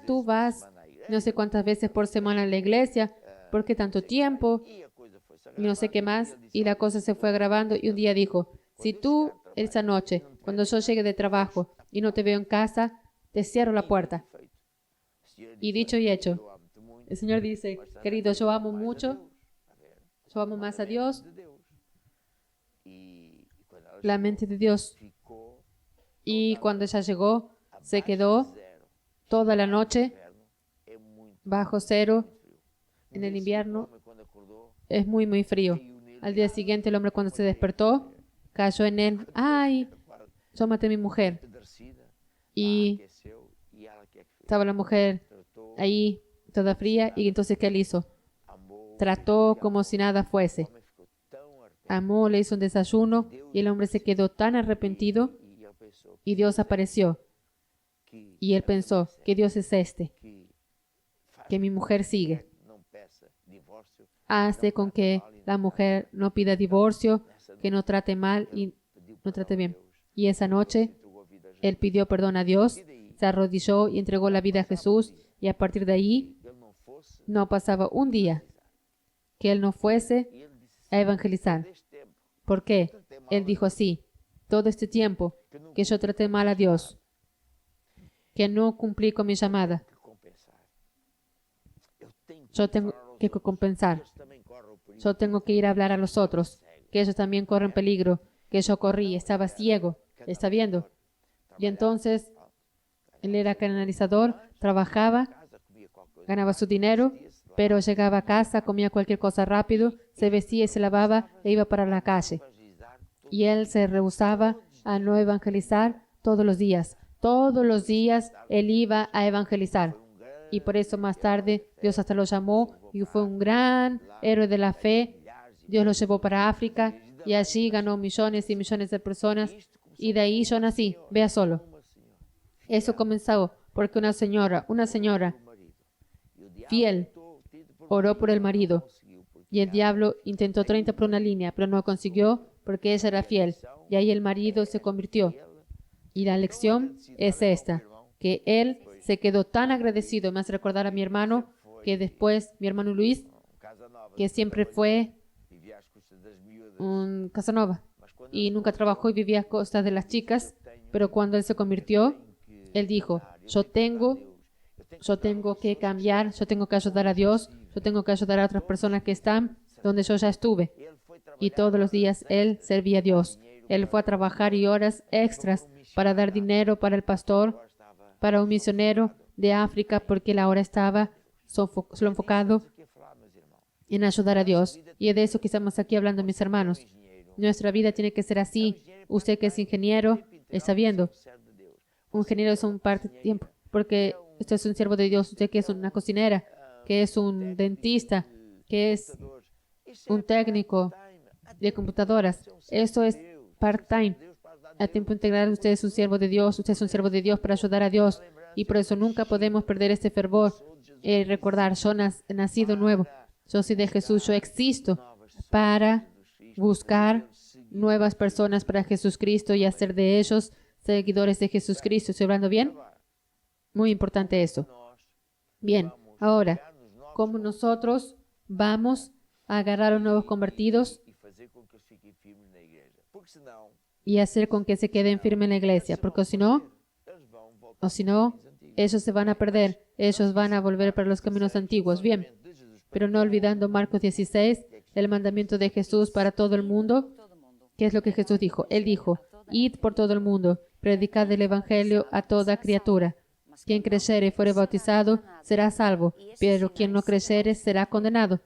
tú vas no sé cuántas veces por semana a la iglesia, ¿por qué tanto tiempo? e a coisa foi se Y no sé qué más, y la cosa se fue agravando y un día dijo, si tú esa noche, cuando yo llegue de trabajo y no te veo en casa, te cierro la puerta. Y dicho y hecho, eu amo-te muito, el Señor dice, querido, yo amo mucho, yo amo más a Dios, de Deus. E quando ela la mente de Dios. ficou Y cuando ella llegó, se quedó zero, toda la noche inverno é muito bajo cero. En el invierno homem quando acordou es muy, muy frío. Al día siguiente, el hombre cuando se despertó, cayó en él, ay, yo maté a mi mujer. apodrecida, Y aqueceu e ela que é que fez? estaba la mujer Tratou, ahí, toda fría, y entonces, ¿qué él hizo? amou, Trató como si nada fuese. o homem ficou tão arrependido Amó, le hizo un desayuno, y el hombre se quedó tan arrepentido, e ele pensou y Dios apareció. que Y él pensó, ¿qué Dios es este? que faz Que mi mujer sigue. não peça divórcio Hace con que la mujer no pida divorcio, que no trate mal y no trate bien. Y esa noche él pidió perdón a Dios, se arrodilló y entregó la vida a Jesús. Y a partir de ahí no pasaba un día que él no fuese a evangelizar. ¿Por qué? Él dijo así: todo este tiempo que yo traté mal a Dios, que no cumplí con mi llamada, yo tengo que compensar. Yo tengo que ir a hablar a los otros, que ellos también corren peligro, que yo corrí, estaba ciego, está viendo. Y entonces él era canalizador, trabajaba, ganaba su dinero, pero llegaba a casa, comía cualquier cosa rápido, se vestía y se lavaba e iba para la calle. Y él se rehusaba a no evangelizar todos los días. Todos los días él iba a evangelizar. Y por eso más tarde Dios hasta lo llamó y fue un gran héroe de la fe. Dios lo llevó para África y allí ganó millones y millones de personas. Y de ahí yo nací, vea solo. Eso comenzó porque una señora fiel oró por el marido. Y el diablo intentó 30 por una línea, pero no consiguió porque ella era fiel. Y ahí el marido se convirtió. Y la lección es esta, que él se quedó tan agradecido. Me hace recordar a mi hermano, que después, mi hermano Luis, que siempre fue un Casanova y nunca trabajó y vivía a costa de las chicas, pero cuando él se convirtió, él dijo: yo tengo que cambiar, yo tengo que ayudar a Dios, yo tengo que ayudar a otras personas que están donde yo ya estuve. Y todos los días él servía a Dios. Él fue a trabajar y horas extras para dar dinero para el pastor, para un misionero de África, porque él ahora estaba solo enfocado en ayudar a Dios. Y de eso que estamos aquí hablando, mis hermanos. Nuestra vida tiene que ser así. Usted que es ingeniero, está viendo. Un ingeniero es un parte de tiempo, porque usted es un siervo de Dios. Usted que es una cocinera, que es un dentista, que es un técnico de computadoras. Eso es part-time. A tiempo integral usted es un siervo de Dios. Usted es un siervo de Dios para ayudar a Dios. Y por eso nunca podemos perder este fervor. Recordar, yo nacido nuevo. Yo soy de Jesús. Yo existo para buscar nuevas personas para Jesucristo y hacer de ellos seguidores de Jesucristo. ¿Estoy hablando bien? Muy importante eso. Bien, ahora, ¿cómo nosotros vamos a agarrar a los nuevos convertidos y hacer con que se queden firmes en la iglesia? Porque si no, ellos se van a perder. Ellos van a volver para los caminos antiguos. Bien, pero no olvidando Marcos 16, el mandamiento de Jesús para todo el mundo. ¿Qué es lo que Jesús dijo? Él dijo: id por todo el mundo, predicad el evangelio a toda criatura. Quien creyere y fuere bautizado será salvo, pero quien no creyere será condenado.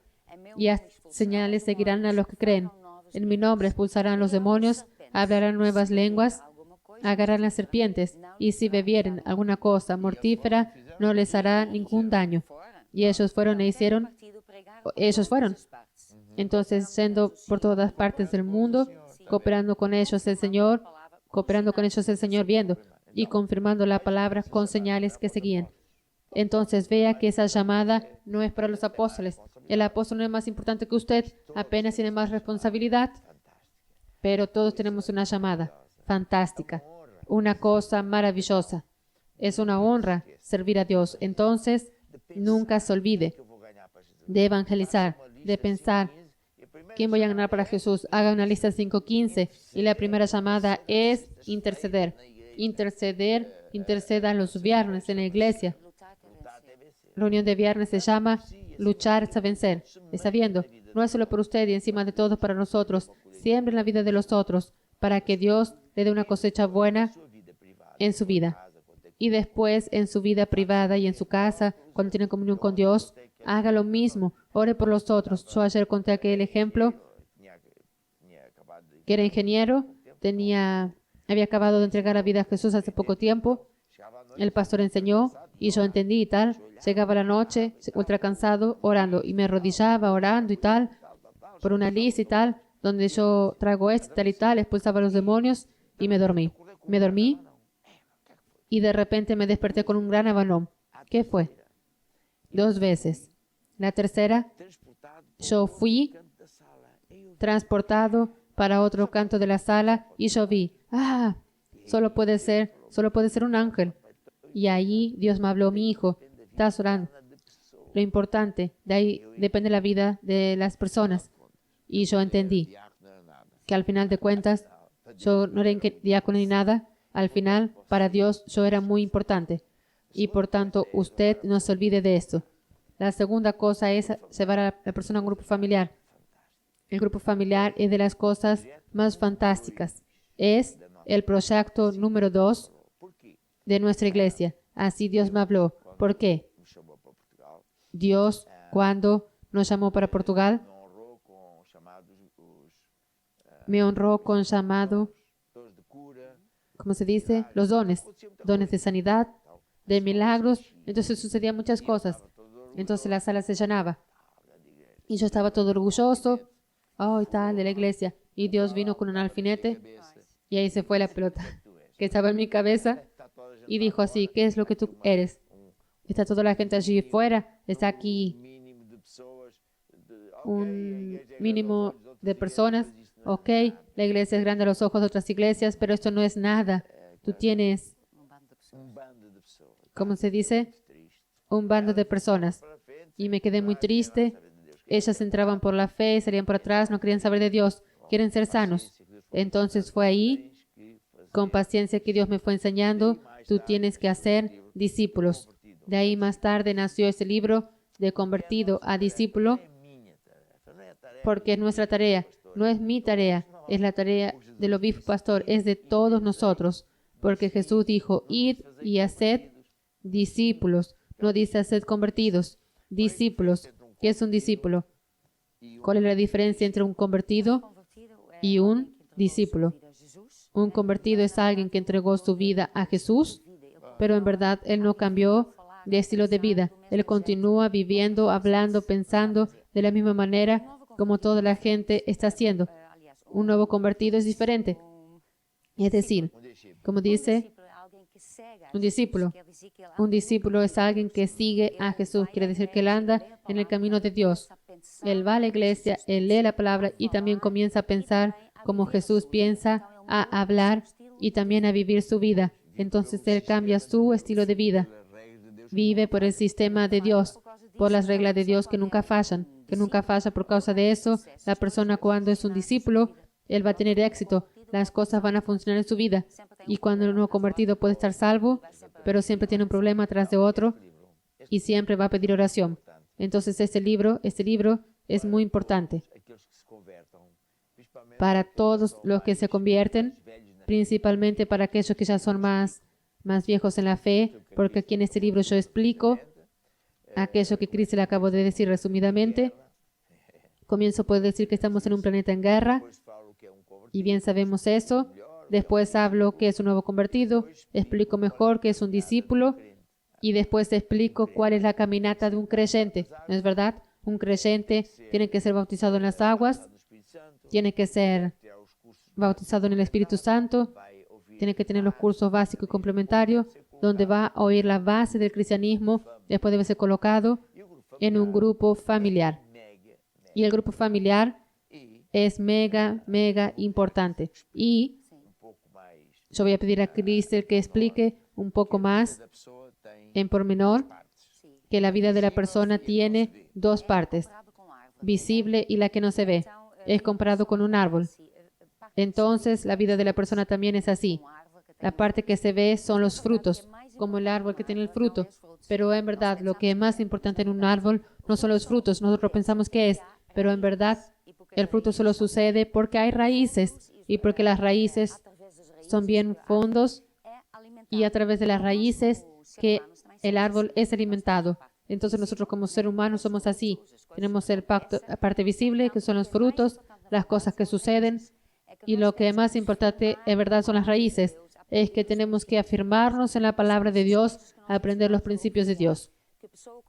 Y a señales seguirán a los que creen. En mi nombre expulsarán los demonios, hablarán nuevas lenguas, agarrarán las serpientes, y si bebieren alguna cosa mortífera, no les hará ningún daño. Y ellos fueron e hicieron. Ellos fueron. Entonces, yendo por todas partes del mundo, cooperando con ellos el Señor, viendo y confirmando la palabra con señales que seguían. Entonces, vea que esa llamada no es para los apóstoles. El apóstol no es más importante que usted, apenas tiene más responsabilidad, pero todos tenemos una llamada fantástica, una cosa maravillosa. Es una honra servir a Dios. Entonces, nunca se olvide de evangelizar, de pensar: ¿quién voy a ganar para Jesús? Haga una lista 5:15 y la primera llamada es interceder. Interceda los viernes en la iglesia. Reunión de viernes se llama luchar hasta vencer. ¿Está viendo? No es solo por usted y encima de todo para nosotros. Siempre en la vida de los otros para que Dios le dé una cosecha buena en su vida. Y después en su vida privada y en su casa, cuando tiene comunión con Dios, haga lo mismo. Ore por los otros. Yo ayer conté aquel ejemplo que era ingeniero, había acabado de entregar la vida a Jesús hace poco tiempo. El pastor enseñó y yo entendí y tal. Llegaba la noche, ultra cansado, orando, y me arrodillaba orando y tal, por una lista y tal, donde yo traigo esto y tal, expulsaba a los demonios y me dormí. Y de repente me desperté con un gran avalón. ¿Qué fue? 2 veces. La tercera, yo fui transportado para otro canto de la sala y yo vi, solo puede ser un ángel. Y ahí Dios me habló, mi hijo, estás orando. Lo importante, de ahí depende la vida de las personas. Y yo entendí que al final de cuentas, yo no era diácono ni nada. Al final, para Dios, yo era muy importante. Y por tanto, usted no se olvide de esto. La segunda cosa es llevar a la persona a un grupo familiar. El grupo familiar es de las cosas más fantásticas. Es el proyecto número 2 de nuestra iglesia. Así Dios me habló. ¿Por qué? Dios, cuando nos llamó para Portugal, me honró con llamado, ¿cómo se dice? Los dones de sanidad, de milagros. Entonces sucedían muchas cosas. Entonces la sala se llenaba. Y yo estaba todo orgulloso, y tal, de la iglesia. Y Dios vino con un alfinete y ahí se fue la pelota que estaba en mi cabeza y dijo así, ¿qué es lo que tú eres? Está toda la gente allí fuera, está aquí un mínimo de personas. Ok, la iglesia es grande a los ojos de otras iglesias, pero esto no es nada. Tú tienes, ¿cómo se dice? Un bando de personas. Y me quedé muy triste. Ellas entraban por la fe, salían por atrás, no querían saber de Dios, quieren ser sanos. Entonces fue ahí, con paciencia, que Dios me fue enseñando, tú tienes que hacer discípulos. De ahí más tarde nació ese libro de convertido a discípulo, porque es nuestra tarea, no es mi tarea, es la tarea del obispo pastor, es de todos nosotros, porque Jesús dijo, id y haced discípulos, no dice haced convertidos, discípulos. ¿Qué es un discípulo? ¿Cuál es la diferencia entre un convertido y un discípulo? Un convertido es alguien que entregó su vida a Jesús, pero en verdad él no cambió de estilo de vida. Él continúa viviendo, hablando, pensando de la misma manera como toda la gente está haciendo. Un nuevo convertido es diferente. Es decir, como dice un discípulo es alguien que sigue a Jesús. Quiere decir que él anda en el camino de Dios. Él va a la iglesia, él lee la palabra y también comienza a pensar como Jesús piensa, a hablar y también a vivir su vida. Entonces él cambia su estilo de vida. Vive por el sistema de Dios, por las reglas de Dios que nunca fallan. Por causa de eso, la persona cuando es un discípulo, él va a tener éxito. Las cosas van a funcionar en su vida. Y cuando el nuevo convertido puede estar salvo, pero siempre tiene un problema tras de otro y siempre va a pedir oración. Entonces este libro es muy importante para todos los que se convierten, principalmente para aquellos que ya son más viejos en la fe, porque aquí en este libro yo explico aquello que Cristo le acabó de decir resumidamente. Comienzo por decir que estamos en un planeta en guerra, y bien sabemos eso. Después hablo qué es un nuevo convertido, explico mejor qué es un discípulo, y después explico cuál es la caminata de un creyente. ¿No es verdad? Un creyente tiene que ser bautizado en las aguas, tiene que ser bautizado en el Espíritu Santo, tiene que tener los cursos básicos y complementarios, donde va a oír la base del cristianismo, después debe ser colocado en un grupo familiar. Y el grupo familiar es mega importante. Y yo voy a pedir a Cristian que explique un poco más en pormenor que la vida de la persona tiene dos partes, visible y la que no se ve. Es comparado con un árbol. Entonces, la vida de la persona también es así. La parte que se ve son los frutos, como el árbol que tiene el fruto. Pero en verdad, lo que es más importante en un árbol no son los frutos. Nosotros pensamos que es, pero en verdad, el fruto solo sucede porque hay raíces y porque las raíces son bien fondos y a través de las raíces que el árbol es alimentado. Entonces nosotros como ser humano somos así. Tenemos la parte visible, que son los frutos, las cosas que suceden, y lo que es más importante en verdad son las raíces. Es que tenemos que afirmarnos en la palabra de Dios, aprender los principios de Dios.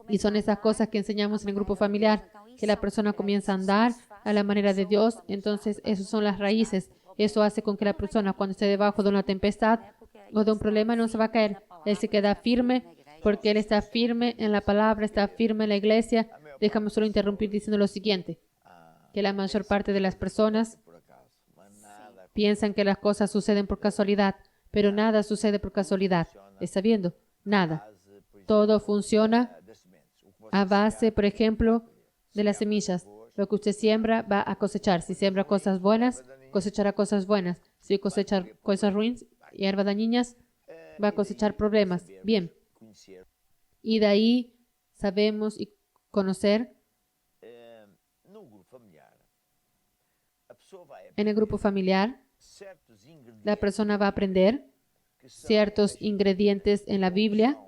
Y son esas cosas que enseñamos en el grupo familiar, que la persona comienza a andar a la manera de Dios. Entonces, esas son las raíces. Eso hace con que la persona, cuando esté debajo de una tempestad o de un problema, no se va a caer. Él se queda firme porque él está firme en la palabra, está firme en la iglesia. Déjame solo interrumpir diciendo lo siguiente, que la mayor parte de las personas Piensan que las cosas suceden por casualidad, pero nada sucede por casualidad. ¿Está viendo? Nada. Todo funciona a base, por ejemplo, de las semillas. Lo que usted siembra va a cosechar. Si siembra cosas buenas, cosechará cosas buenas. Si cosecha cosas ruins, hierbas dañinas, va a cosechar problemas. Bien. Y de ahí sabemos y conocer en el grupo familiar, la persona va a aprender ciertos ingredientes en la Biblia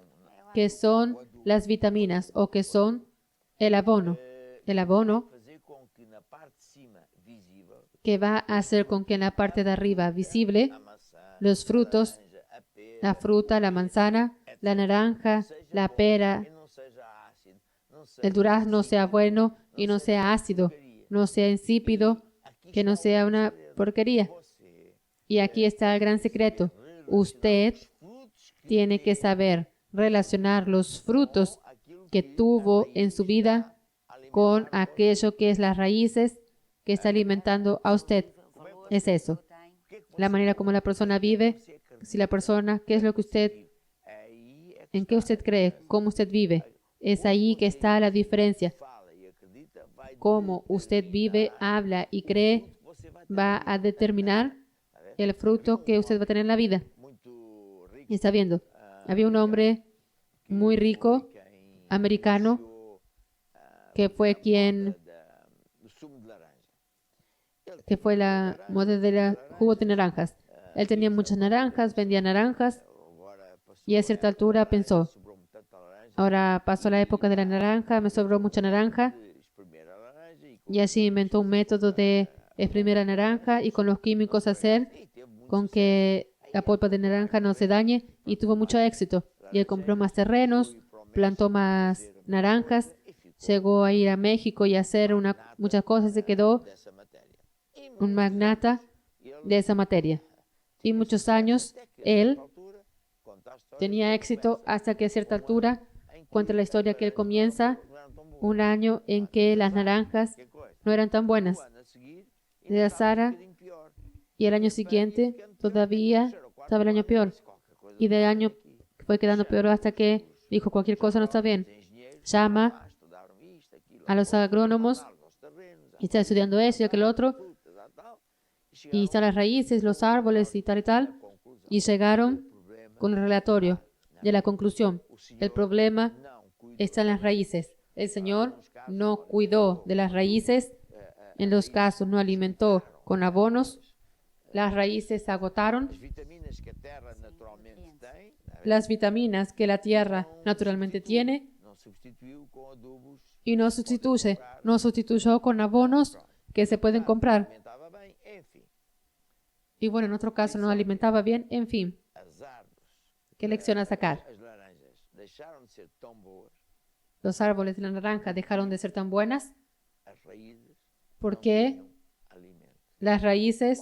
que son las vitaminas o que son el abono. El abono que va a hacer con que en la parte de arriba visible los frutos, la fruta, la manzana, la naranja, la pera, el durazno sea bueno y no sea ácido, no sea insípido, que no sea una porquería. Y aquí está el gran secreto. Usted tiene que saber relacionar los frutos que tuvo en su vida con aquello que es las raíces que está alimentando a usted. Es eso. La manera como la persona vive, si la persona, qué es lo que usted, en qué usted cree, cómo usted vive. Es ahí que está la diferencia. Cómo usted vive, habla y cree va a determinar el fruto que usted va a tener en la vida. Y está viendo, había un hombre muy rico, americano, que fue la modelo de la jugo de naranjas. Él tenía muchas naranjas, vendía naranjas, y a cierta altura pensó, ahora pasó la época de la naranja, me sobró mucha naranja, y así inventó un método de exprimir la naranja y con los químicos hacer con que la polpa de naranja no se dañe, y tuvo mucho éxito. Y él compró más terrenos, plantó más naranjas, llegó a ir a México y a hacer muchas cosas, se quedó un magnata de esa materia. Y muchos años él tenía éxito hasta que a cierta altura cuenta la historia que él comienza un año en que las naranjas no eran tan buenas. De azara, y el año siguiente todavía estaba el año peor. Y del año fue quedando peor hasta que dijo, cualquier cosa no está bien. Llama a los agrónomos y está estudiando eso y aquel otro. Y están las raíces, los árboles y tal. Y llegaron con el relatorio de la conclusión. El problema está en las raíces. El Señor no cuidó de las raíces. En los casos no alimentó con abonos. Las raíces se agotaron. Las vitaminas que la tierra naturalmente tiene. Y no sustituyó con abonos que se pueden comprar. Y bueno, en otro caso no alimentaba bien. En fin, ¿qué lección a sacar? Los árboles de la naranja dejaron de ser tan buenas porque las raíces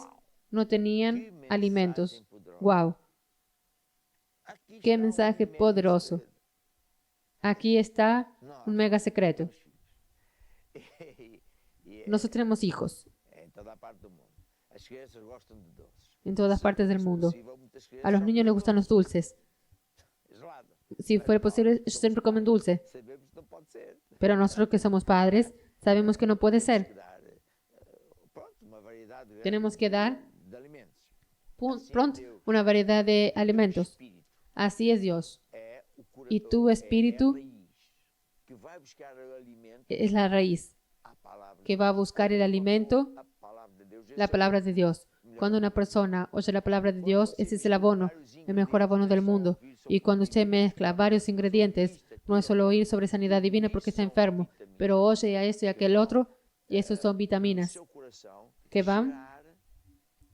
no tenían alimentos. ¡Wow! ¡Qué mensaje poderoso! Aquí está un mega secreto. Nosotros tenemos hijos en todas partes del mundo. A los niños les gustan los dulces. Si fuera posible, ellos siempre comen dulce. Pero nosotros que somos padres, sabemos que no puede ser. Tenemos que dar pronto una variedad de alimentos. Así es Dios. Y tu espíritu es la raíz que va a buscar el alimento, la palabra de Dios. Cuando una persona oye la palabra de Dios, ese es el abono, el mejor abono del mundo. Y cuando usted mezcla varios ingredientes, no es solo oír sobre sanidad divina porque está enfermo, pero oye a esto y a aquel otro, y esos son vitaminas que van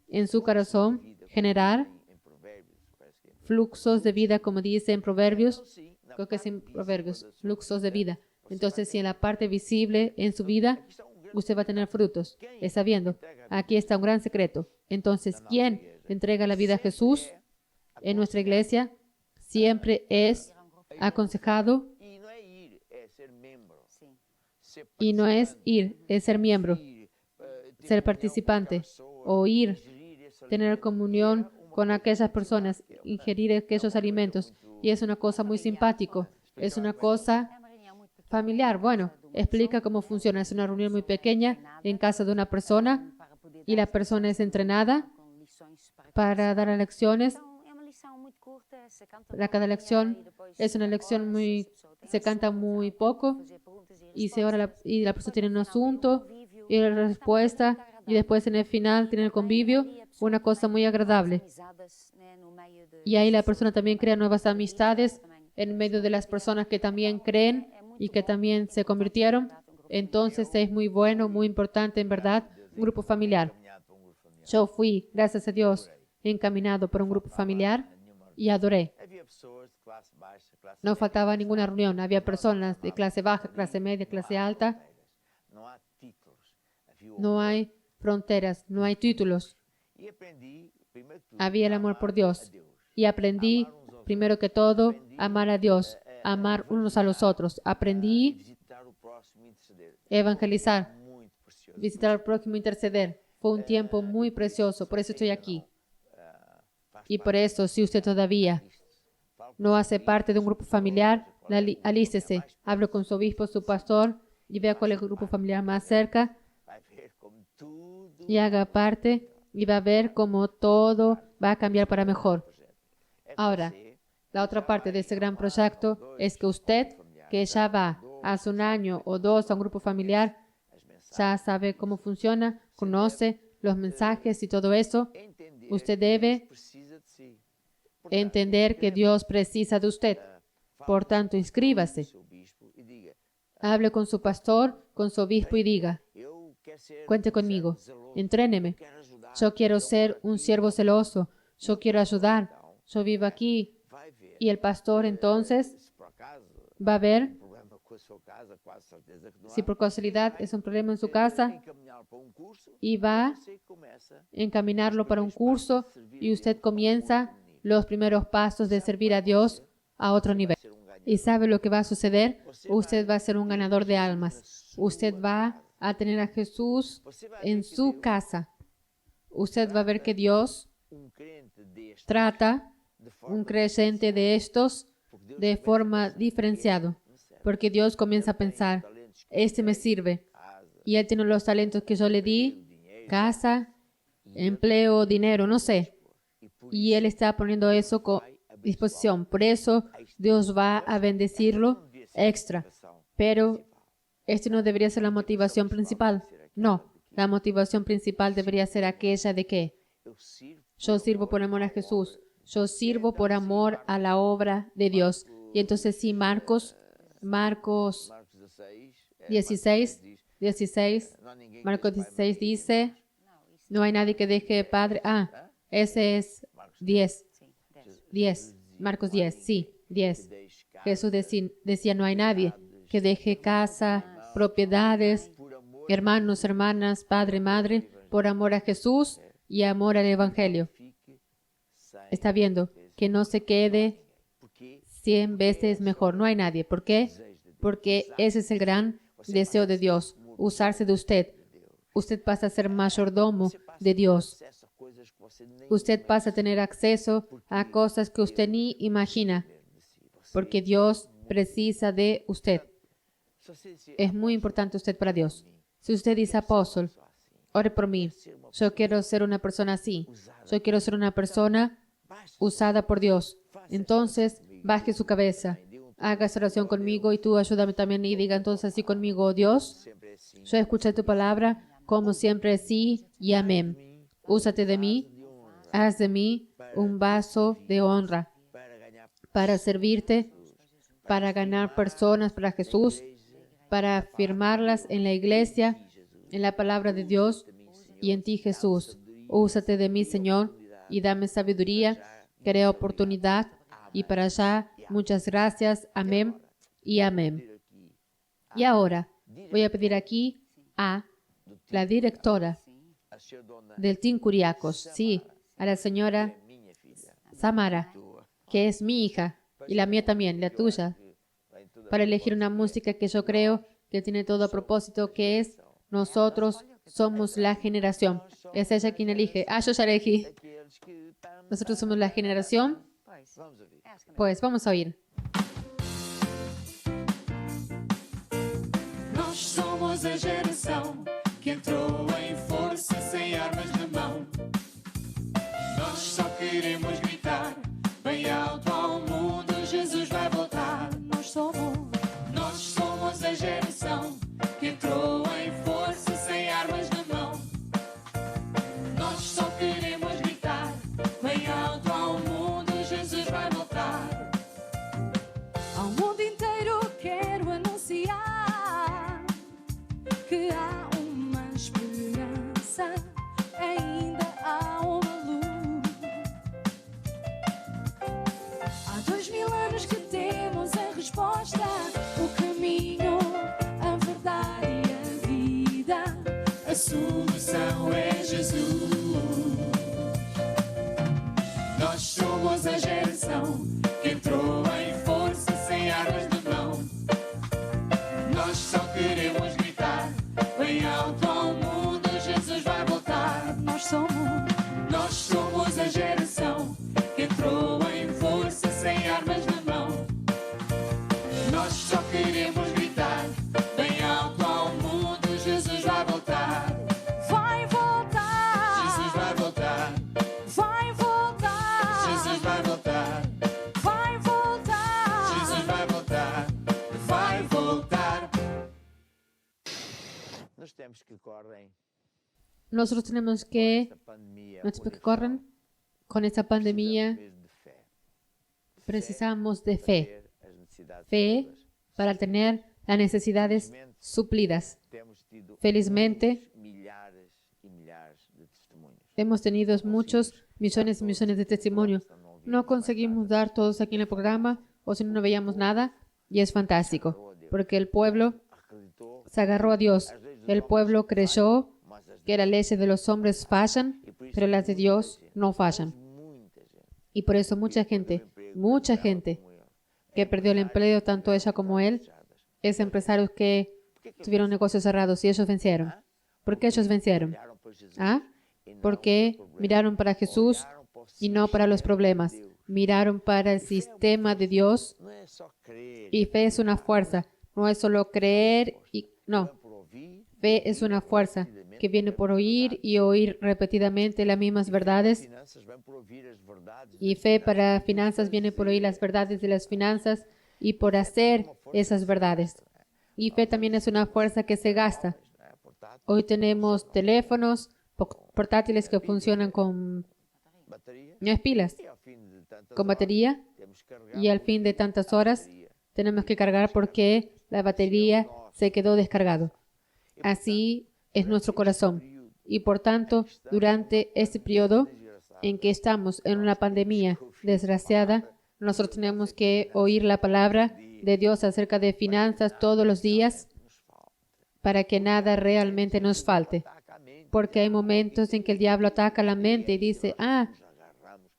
en su corazón generar fluxos de vida, como dice en Proverbios, creo que es en Proverbios, fluxos de vida. Entonces, si en la parte visible en su vida, usted va a tener frutos. Está viendo, aquí está un gran secreto. Entonces, ¿quién entrega la vida a Jesús en nuestra iglesia? Siempre es aconsejado, y no es ir, es ser miembro, ser participante, oír tener comunión con aquellas personas, ingerir aquellos alimentos. Y es una cosa muy simpático, es una cosa familiar. Bueno, explica cómo funciona. Es una reunión muy pequeña en casa de una persona y la persona es entrenada para dar lecciones. Cada lección es una lección se canta muy poco y y la persona tiene un asunto y la respuesta y después en el final tiene el convivio, una cosa muy agradable. Y ahí la persona también crea nuevas amistades en medio de las personas que también creen y que también se convirtieron. Entonces es muy bueno, muy importante en verdad, un grupo familiar. Yo fui, gracias a Dios, encaminado por un grupo familiar y adoré. No faltaba ninguna reunión. Había personas de clase baja, clase media, clase alta. No hay fronteras, no hay títulos. Había el amor por Dios. Y aprendí, primero que todo, a amar a Dios, a amar unos a los otros. Aprendí a evangelizar, visitar al prójimo, interceder. Fue un tiempo muy precioso, por eso estoy aquí. Y por eso, si usted todavía no hace parte de un grupo familiar, alístese, hable con su obispo, su pastor, y vea cuál es el grupo familiar más cerca, y haga parte, y va a ver cómo todo va a cambiar para mejor. Ahora, la otra parte de este gran proyecto es que usted, que ya va hace un año o dos a un grupo familiar, ya sabe cómo funciona, conoce los mensajes y todo eso, usted debe entender que Dios precisa de usted. Por tanto, inscríbase. Hable con su pastor, con su obispo y diga, cuente conmigo, entréneme. Yo quiero ser un siervo celoso. Yo quiero ayudar. Yo vivo aquí. Y el pastor entonces va a ver si por casualidad es un problema en su casa y va a encaminarlo para un curso y usted comienza los primeros pasos de servir a Dios a otro nivel. ¿Y sabe lo que va a suceder? Usted va a ser un ganador de almas. Usted va a tener a Jesús en su casa. Usted va a ver que Dios trata un creyente de estos de forma diferenciada. Porque Dios comienza a pensar, este me sirve. Y él tiene los talentos que yo le di, casa, empleo, dinero, no sé. Y él está poniendo eso a disposición. Por eso Dios va a bendecirlo extra. Pero esto no debería ser la motivación principal. No, la motivación principal debería ser aquella de que yo sirvo por amor a Jesús. Yo sirvo por amor a la obra de Dios. Y entonces sí, Marcos 16 dice, no hay nadie que deje padre. Ese es 10. Marcos 10, sí, 10. Jesús decía, no hay nadie que deje casa, propiedades, hermanos, hermanas, padre, madre, por amor a Jesús y amor al Evangelio. Está viendo que no se quede 100 veces mejor. No hay nadie. ¿Por qué? Porque ese es el gran deseo de Dios, usarse de usted. Usted pasa a ser mayordomo de Dios. Usted pasa a tener acceso a cosas que usted ni imagina, porque Dios precisa de usted. Es muy importante usted para Dios. Si usted dice, apóstol, ore por mí. Yo quiero ser una persona así. Yo quiero ser una persona usada por Dios. Entonces, baje su cabeza. Haga esa oración conmigo y tú ayúdame también y diga entonces así conmigo, oh Dios, yo escuché tu palabra como siempre sí y amén. Úsate de mí, haz de mí un vaso de honra para servirte, para ganar personas para Jesús, para afirmarlas en la iglesia, en la palabra de Dios y en ti, Jesús. Úsate de mí, Señor, y dame sabiduría, crea oportunidad y para allá, muchas gracias. Amén y amén. Y ahora voy a pedir aquí a la directora del Team Curiacos, sí, a la señora Samara, que es mi hija y la mía también, la tuya, para elegir una música que yo creo que tiene todo a propósito, que es nosotros somos la generación. Es ella quien elige. Ah, yo ya elegí. daqueles que estamos Nosotros somos la generación. Pois, Vamos a ver. acho que Pues vamos a oír. Nós somos a geração que entrou em força sem armas na mão. Nós só queremos gritar bem alto ao mundo: Jesus vai voltar. Nós somos a geração que entrou em força sem armas na mão. Nós só queremos gritar bem alto ao mundo: Jesus vai voltar. Ao mundo inteiro quero anunciar que há uma esperança, ainda há uma luz. Há 2000 anos que temos a resposta, o caminho, a verdade e a vida. A solução é Jesus. Nós somos a geração que entrou em força sem armas na mão. Nós só queremos gritar bem alto ao mundo: Jesus vai voltar. Nós somos a geração que entrou em força sem armas na mão. Nós só queremos gritar bem alto ao mundo: Jesus vai voltar. vai voltar, Jesus vai voltar. vai voltar, Jesus vai voltar. vai voltar. Jesus vai voltar. Vai voltar. Nos tempos que correm, Nosotros tenemos que, esta pandemia, los tiempos que corren, con esta pandemia, precisamos de fé. precisamos de fe. Ter as necessidades Fe supridas. para tener las necesidades suplidas. Temos tido Felizmente, milhares e milhares de testemunhos. hemos tenido muchos millones y millones de testimonios. No conseguimos dar todos aquí en el programa, o si no, no veíamos nada, y es fantástico, porque el pueblo Acreditou, se agarró a Dios. El pueblo creyó mas as que las leyes de los hombres fallan, pero las de Dios no fallan. muita gente Y por eso mucha gente que perdió el empleo, tanto ella como él, es empresarios que tuvieron negocios cerrados y ellos vencieron. ¿Por qué ellos vencieron? olharam para Jesus ¿Ah? e não Porque para os problemas. miraron para Jesús Olharam para o y no para los problemas. sistema de Deus. Miraron para el sistema de Dios, Não é só crer, y fe es una fuerza. No es solo creer y no. é por ouvir, Fe es una fuerza que viene por oír y oír repetidamente las mismas verdades. finanças vêm por ouvir as verdades. Y fe para finanzas viene por oír las verdades de las finanzas y por hacer esas verdades. Y fe también es una fuerza que se gasta. Não é? Portanto, Hoy tenemos teléfonos portátiles que funcionan con bateria no es pilas, e ao fim de tantas con horas, batería, temos que carregar y al fin de tantas horas tenemos que cargar porque la batería se quedó descargado. Así es nuestro corazón. Y por tanto, durante este periodo en que estamos en una pandemia desgraciada, nosotros tenemos que oír la palabra de Dios acerca de finanzas todos los días para que nada realmente nos falte. ataca a mente, Porque hay momentos en que el diablo ataca la mente y dice, ah, nos agarramos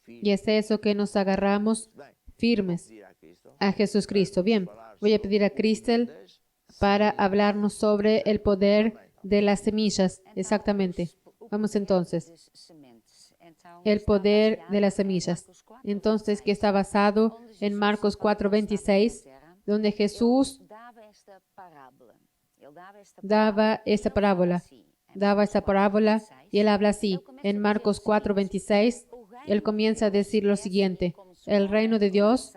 y es eso que nos agarramos firmes pedir a Cristo. a Jesucristo. Bien, voy a pedir a Cristel para hablarnos sobre el poder de las semillas. Exactamente. Vamos entonces. das sementes. Então, El está poder baseado de las em semillas. Marcos 4, Entonces, que está basado en Marcos 4:26, donde Jesús dava esta parábola. Ele daba esta parábola. Daba esta parábola y él habla así. En Marcos 4:26, él comienza a decir lo siguiente. El reino de Dios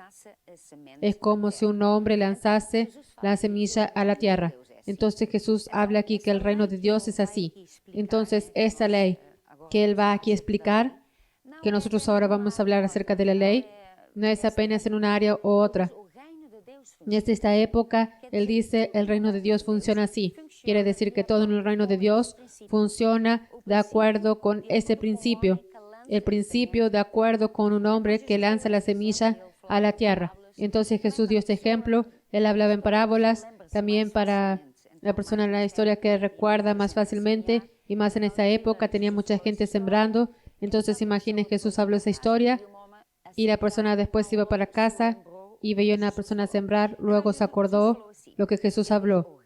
es como si un hombre lanzase la semilla a la tierra. Entonces Jesús habla aquí que el reino de Dios es así. Entonces esta ley que él va aquí a explicar, que nosotros ahora vamos a hablar acerca de la ley, no es apenas en una área u otra. Desde esta época, él dice, el reino de Dios funciona así. Quiere decir que todo en el reino de Dios funciona de acuerdo con ese principio. El principio de acuerdo con un hombre que lanza la semilla a la tierra. Entonces Jesús dio este ejemplo. Él hablaba en parábolas, también para la persona en la historia que recuerda más fácilmente, y más en esta época tenía mucha gente sembrando. Entonces imaginen, Jesús habló esa historia y la persona después iba para casa y veía a una persona sembrar, luego se acordó lo que Jesús habló.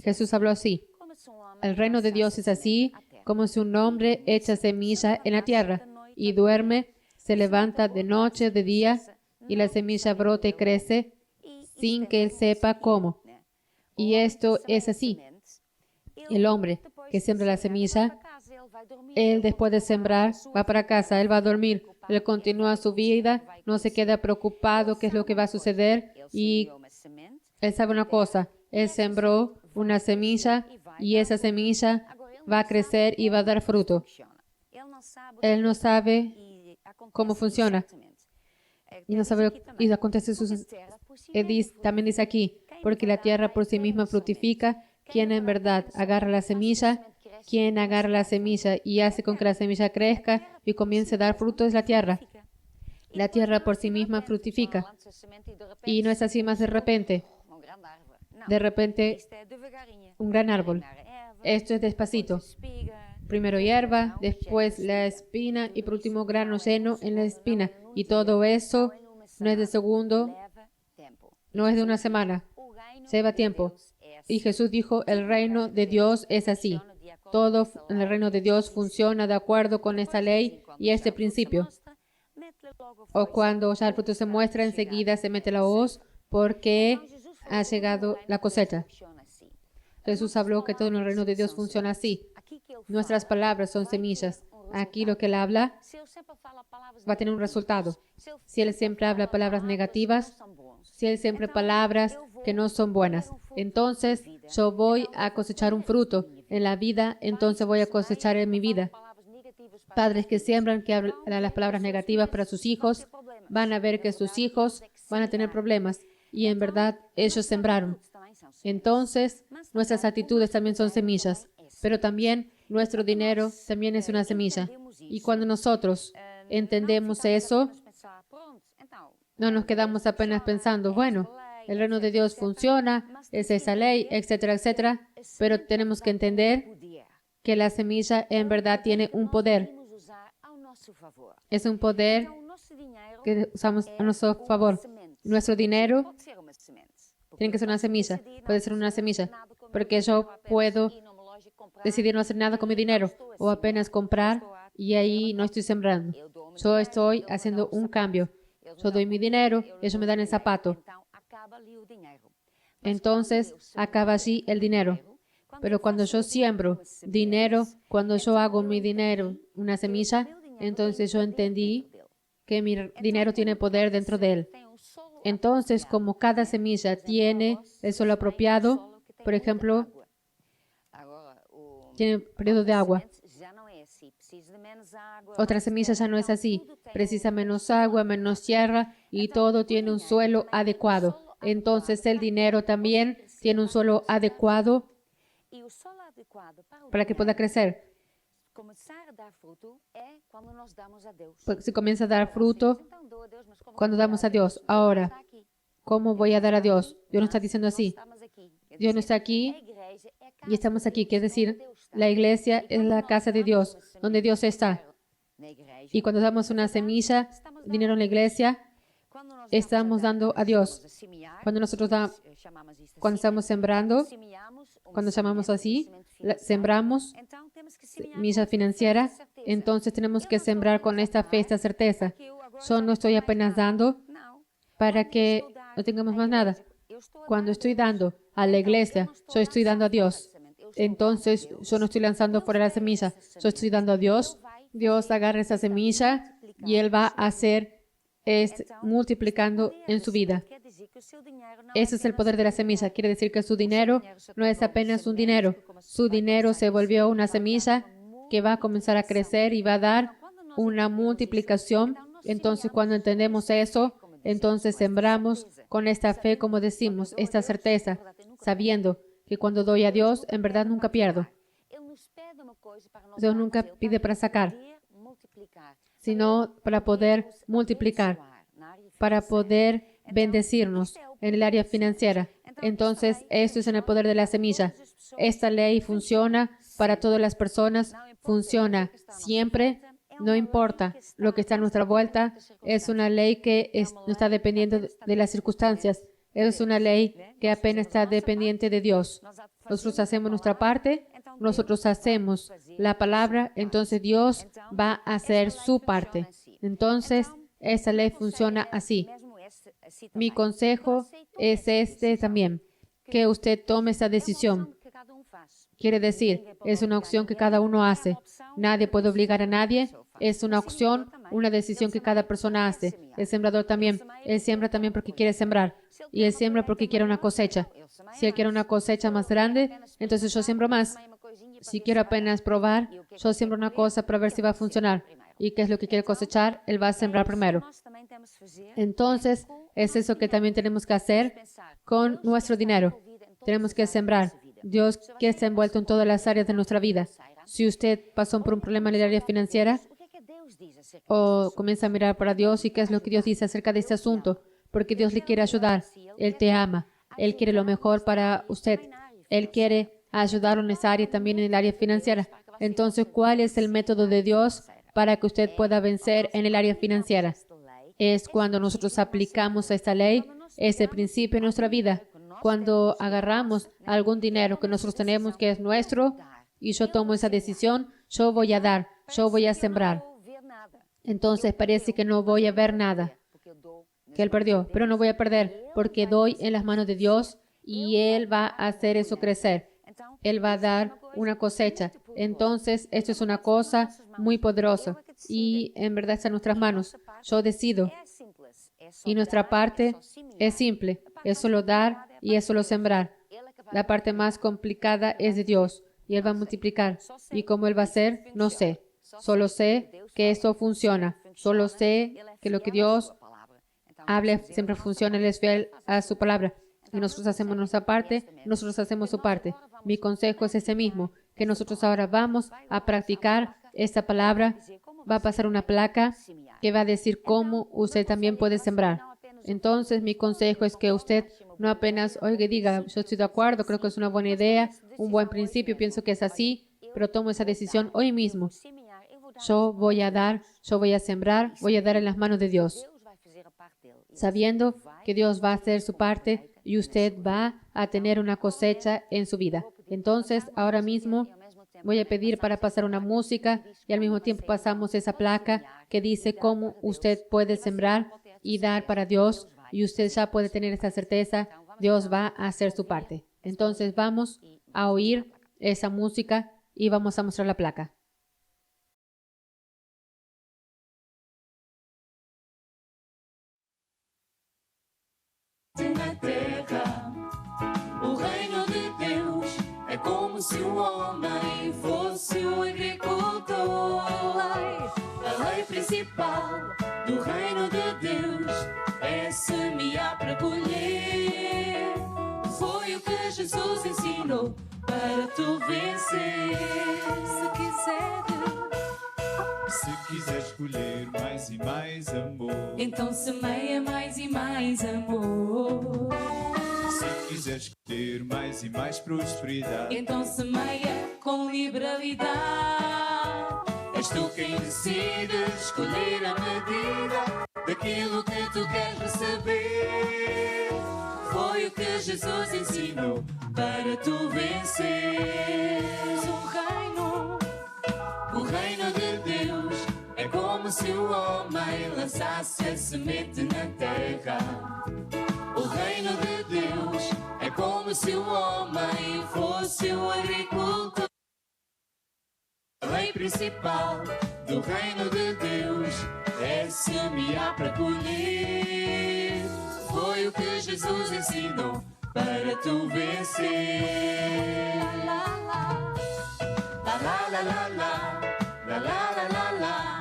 Jesús habló así, El reino de Dios es así como si un hombre echa semilla en la tierra y duerme, se levanta de noche, de día, y la semilla brota y crece sin que él sepa cómo. Y esto es así. El hombre que siembra la semilla, él después de sembrar va para casa, él va a dormir, él continúa su vida, no se queda preocupado qué es lo que va a suceder y él sabe una cosa, él sembró una semilla y esa semilla va a crecer y va a dar fruto. Él no sabe cómo funciona y no sabe y acontece también dice aquí, porque la tierra por sí misma fructifica. Quien en verdad agarra la semilla, quien agarra la semilla y hace con que la semilla crezca y comience a dar fruto es la tierra. La tierra por sí misma fructifica. Y no es así más de repente. De repente, un gran árbol. Esto es despacito. Primero hierba, después la espina y por último grano lleno en la espina. Y todo eso no es de segundo, no es de una semana. Lleva tiempo. Y Jesús dijo, el reino de Dios es así. Todo en el reino de Dios funciona de acuerdo con esta ley y este principio. O cuando ya el fruto se muestra, enseguida se mete la hoz porque ha llegado la cosecha. Jesús habló que todo en el reino de Dios funciona así. Nuestras palabras son semillas. Aquí lo que él habla va a tener un resultado. Si él siempre habla palabras negativas, si él siempre palabras que no son buenas, entonces yo voy a cosechar un fruto en la vida, entonces voy a cosechar en mi vida. Padres que siembran, que hablan las palabras negativas para sus hijos, van a ver que sus hijos van a tener problemas y en verdad ellos sembraron. Entonces, nuestras actitudes también son semillas, pero también nuestro dinero también es una semilla. Y cuando nosotros entendemos eso, no nos quedamos apenas pensando, bueno, el reino de Dios funciona, es esa ley, etcétera, etcétera, pero tenemos que entender que la semilla en verdad tiene un poder. Es un poder que usamos a nuestro favor. Nuestro dinero tiene que ser una semilla, puede ser una semilla, porque yo puedo decidir no hacer nada con mi dinero o apenas comprar y ahí no estoy sembrando. Yo estoy haciendo un cambio. Yo doy mi dinero, ellos me dan el zapato. Entonces, acaba allí el dinero. Pero cuando yo siembro dinero, cuando yo hago mi dinero una semilla, entonces yo entendí que mi dinero tiene poder dentro de él. Entonces, como cada semilla tiene el suelo apropiado, por ejemplo, tiene periodo de agua. Otra semilla ya no es así. Precisa menos agua, menos tierra y todo tiene un suelo adecuado. Entonces, el dinero también tiene un suelo adecuado para que pueda crecer. Pues se comienza a dar fruto cuando damos a Dios. Ahora, ¿cómo voy a dar a Dios? Dios no está diciendo así. Dios no está aquí y estamos aquí. Quiere decir, la iglesia es la casa de Dios, donde Dios está. Y cuando damos una semilla, dinero en la iglesia, estamos dando a Dios. Cuando nosotros cuando estamos sembrando, cuando llamamos así, sembramos semilla financiera, entonces tenemos que sembrar con esta fe, esta certeza. Yo no estoy apenas dando para que no tengamos más nada. Cuando estoy dando a la iglesia, yo estoy dando a Dios. Entonces, yo no estoy lanzando fuera la semilla, yo estoy dando a Dios. Dios agarra esa semilla y Él va a hacer multiplicando en su vida. Ese es el poder de la semilla. Quiere decir que su dinero no es apenas un dinero. Su dinero se volvió una semilla que va a comenzar a crecer y va a dar una multiplicación. Entonces, cuando entendemos eso, entonces sembramos con esta fe, como decimos, esta certeza, sabiendo que cuando doy a Dios, en verdad nunca pierdo. Dios nunca pide para sacar, sino para poder multiplicar, para poder bendecirnos en el área financiera. Entonces, esto es en el poder de la semilla. Esta ley funciona para todas las personas, funciona siempre, no importa lo que está a nuestra vuelta. Es una ley que no está dependiendo de las circunstancias. Es una ley que apenas está dependiente de Dios. Nosotros hacemos nuestra parte, nosotros hacemos la palabra, entonces Dios va a hacer su parte. Entonces, esa ley funciona así. Mi consejo es este también, que usted tome esa decisión. Quiere decir, es una opción que cada uno hace. Nadie puede obligar a nadie. Es una opción, una decisión que cada persona hace. El sembrador también. Él siembra también porque quiere sembrar. Y él siembra porque quiere una cosecha. Si él quiere una cosecha más grande, entonces yo siembro más. Si quiero apenas probar, yo siembro una cosa para ver si va a funcionar. ¿Y qué es lo que quiere cosechar? Él va a sembrar primero. Entonces, es eso que también tenemos que hacer con nuestro dinero. Tenemos que sembrar. Dios que está envuelto en todas las áreas de nuestra vida. Si usted pasó por un problema en el área financiera o comienza a mirar para Dios y qué es lo que Dios dice acerca de este asunto, porque Dios le quiere ayudar. Él te ama. Él quiere lo mejor para usted. Él quiere ayudarlo en esa área, también en el área financiera. Entonces, ¿cuál es el método de Dios para que usted pueda vencer en el área financiera? Es cuando nosotros aplicamos esta ley, ese principio en nuestra vida. Cuando agarramos algún dinero que nosotros tenemos, que es nuestro, y yo tomo esa decisión, yo voy a dar, yo voy a sembrar. Entonces parece que no voy a ver nada, que él perdió, pero no voy a perder, porque doy en las manos de Dios y Él va a hacer eso crecer. Él va a dar una cosecha. Entonces, esto es una cosa muy poderosa y en verdad está en nuestras manos. Yo decido. Y nuestra parte es simple, es solo dar y es solo sembrar. La parte más complicada es de Dios y Él va a multiplicar. ¿Y cómo Él va a hacer? No sé. Solo sé que esto funciona. Solo sé que lo que Dios habla siempre funciona. Él es fiel a su palabra. Y nosotros hacemos nuestra parte, nosotros hacemos su parte. Mi consejo es ese mismo, que nosotros ahora vamos a practicar esta palabra. Va a pasar una placa que va a decir cómo usted también puede sembrar. Entonces, mi consejo es que usted no apenas oiga y diga, yo estoy de acuerdo, creo que es una buena idea, un buen principio, pienso que es así, pero tomo esa decisión hoy mismo. Yo voy a dar, yo voy a sembrar, voy a dar en las manos de Dios, sabiendo que Dios va a hacer su parte y usted va a tener una cosecha en su vida. Entonces, ahora mismo voy a pedir para pasar una música y al mismo tiempo pasamos esa placa que dice cómo usted puede sembrar y dar para Dios y usted ya puede tener esa certeza, Dios va a hacer su parte. Entonces, vamos a oír esa música y vamos a mostrar la placa. Na terra, o reino de Deus é como se o homem fosse o agricultor. A lei principal do reino de Deus é semear para colher. Foi o que Jesus ensinou para tu vencer. Se quiseres colher mais e mais amor, então semeia mais e mais amor. se quiseres ter mais e mais prosperidade, Então semeia com liberalidade. És tu quem decide escolher a medida daquilo que tu queres receber. Foi o que Jesus ensinou para tu vencer. O reino de Deus é como se o homem lançasse a semente na terra. O reino de Deus é como se o homem fosse o agricultor. A lei principal do reino de Deus é semear para colher. Foi o que Jesus ensinou para tu vencer. La la la la la la la la la la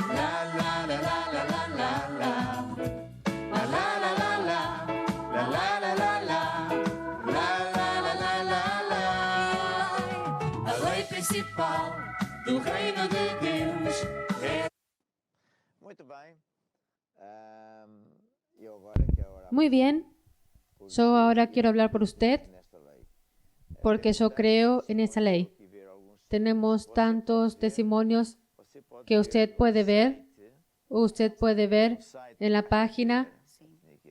la la la la la la la la. La la la la la, la la la la la, la la la la la la. A lei principal do reino de Deus é. Muito bem. Eu agora quero orar Muy bien. Yo ahora quiero hablar por usted nesta lei. porque yo creo en esa ley. E ver alguns. Tenemos tantos testimonios Você pode que usted puede ver. Usted puede ver site en la página,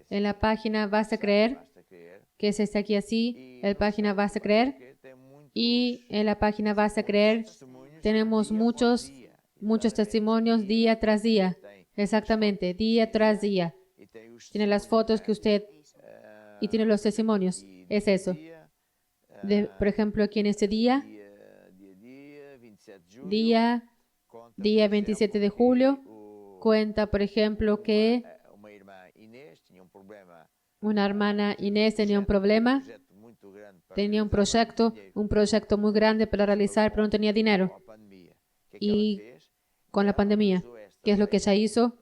que Basta Creer, basta creer. que es este aquí así, la página Basta Creer. Que tem muitos Y en la página Basta Creer tenemos muchos testimonios día tras día. Exactamente, día tras día. Tiene las fotos que usted y tiene los testimonios. Es eso. Por ejemplo, aquí en este día, día 27 de julio, cuenta, por ejemplo, que una hermana Inés tenía un problema, tenía un proyecto muy grande para realizar, pero no tenía dinero. Y con la pandemia, ¿qué es lo que ella hizo?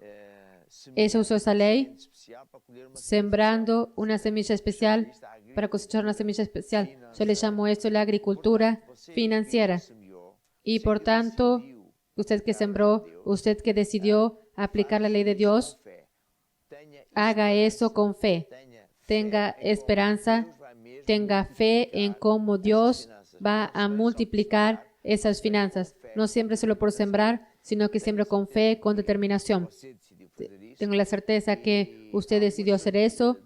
Ella usó esa ley, sembrando una semilla especial para cosechar una semilla especial. Yo le llamo esto la agricultura financiera. Y por tanto, usted que sembró, usted que decidió aplicar la ley de Dios, haga eso con fe. Tenga esperanza, tenga fe en cómo Dios va a multiplicar esas finanzas. No siempre solo por sembrar, sino que siempre con fe, con determinación. Tengo la certeza que usted decidió hacer eso.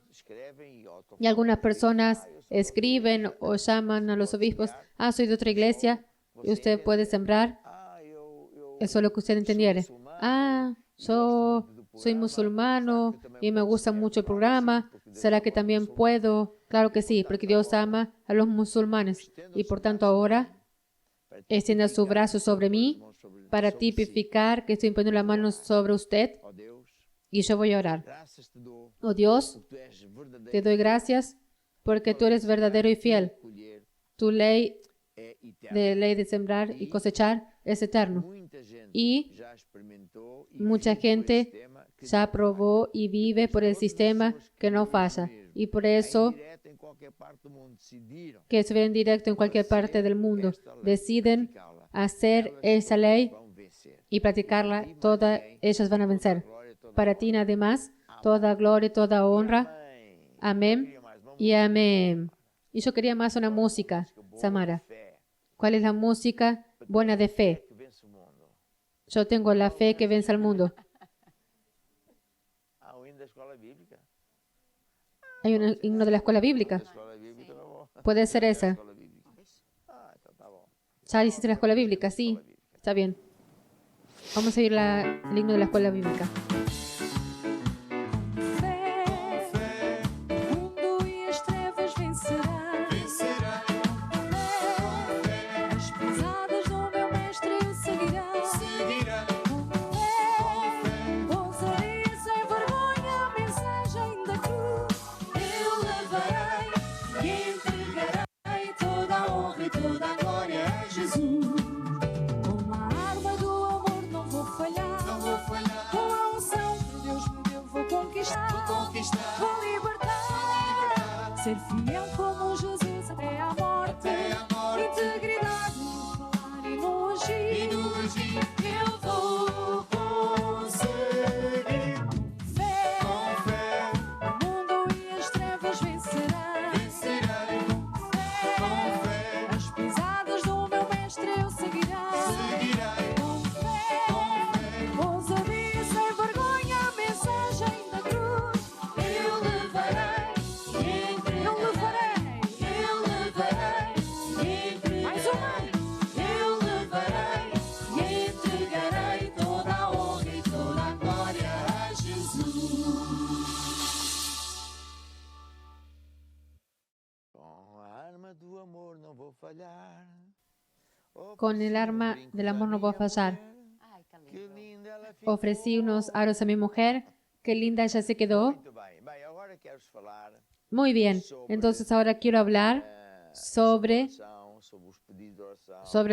Y algunas personas escriben o llaman a los obispos, soy de otra iglesia, y usted puede sembrar. Eso es lo que usted entendiere. Yo soy musulmano y me gusta mucho el programa. ¿Será que también puedo? Claro que sí, porque Dios ama a los musulmanes. Y por tanto ahora, extienda su brazo sobre mí para tipificar que estoy poniendo la mano sobre usted y yo voy a orar. Oh Dios, te doy gracias porque tú eres verdadero y fiel. Tu ley de sembrar y cosechar es eterno. Y mucha gente ya probó y vive por el sistema que no falla. Y por eso, que se ve en directo en cualquier parte del mundo, deciden hacer esa ley y practicarla, todas ellas van a vencer. Para ti nada más, toda gloria, toda honra. Amén y amén. Y yo quería más una música, Samara. ¿Cuál es la música buena de fe? Yo tengo la fe que vence al mundo. Hay un himno de la escuela bíblica. Puede ser esa. ¿Ya hiciste la escuela bíblica? Sí, está bien. Vamos a ir el himno de la escuela bíblica. Ser fiel como Jesus até à morte. Integridade no falar e no agir. Eu vou conseguir. Com fé, o mundo e as trevas vencerei. Com fé, as pisadas do meu mestre eu seguirei. Com fé, ousadia sem vergonha a mensagem da cruz. Eu levarei. Con el arma del amor no voy a fallar. Ai, que lindo. Ofrecí unos aros a mi mujer. Qué linda ella se quedó. Muy bien. Entonces ahora quiero hablar sobre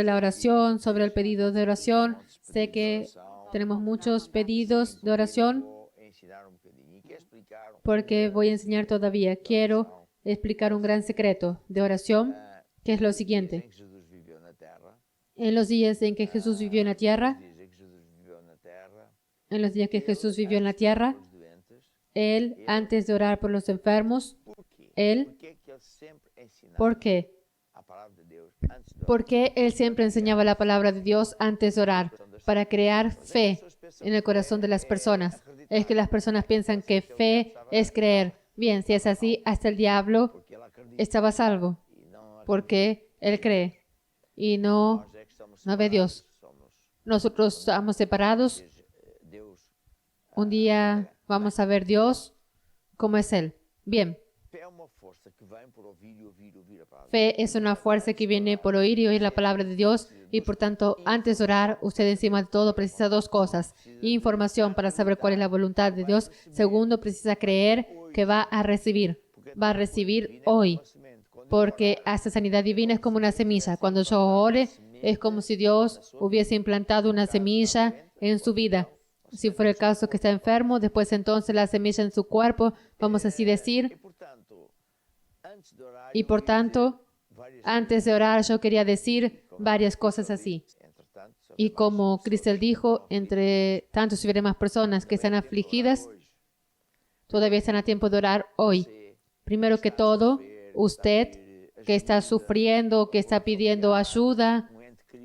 la oración, sobre el pedido de oración. Sé que tenemos muchos pedidos de oración porque voy a enseñar todavía. Quiero explicar un gran secreto de oración, que es lo siguiente. En los días en que Jesús vivió en la tierra, Él, antes de orar por los enfermos, ¿por qué? Porque Él siempre enseñaba la palabra de Dios antes de orar, para crear fe en el corazón de las personas. Es que las personas piensan que fe es creer. Bien, si es así, hasta el diablo estaba a salvo, porque él cree. y no Nós é que estamos ve Dios. somos Nosotros estamos separados. Deus. Un día vamos a ver Dios como es Él. Bien, Fé é uma força que vem por ouvir e ouvir e ouvir a palavra. fe es una fuerza que viene por oír y oír la palabra de Dios y por tanto, antes de orar, usted encima de todo precisa dos cosas. Información para saber cuál es la voluntad de Dios. Segundo, precisa creer que va a recibir hoy, porque esta sanidad divina es como una semilla. Cuando yo ore, es como si Dios hubiese implantado una semilla en su vida. Si fuera el caso que está enfermo, después entonces la semilla en su cuerpo, vamos así decir. Y por tanto, antes de orar, yo quería decir varias cosas así. Y como Cristel dijo, entre tanto si hubiera más personas que están afligidas, todavía están a tiempo de orar hoy. Primero que todo, usted que está sufriendo, que está pidiendo ayuda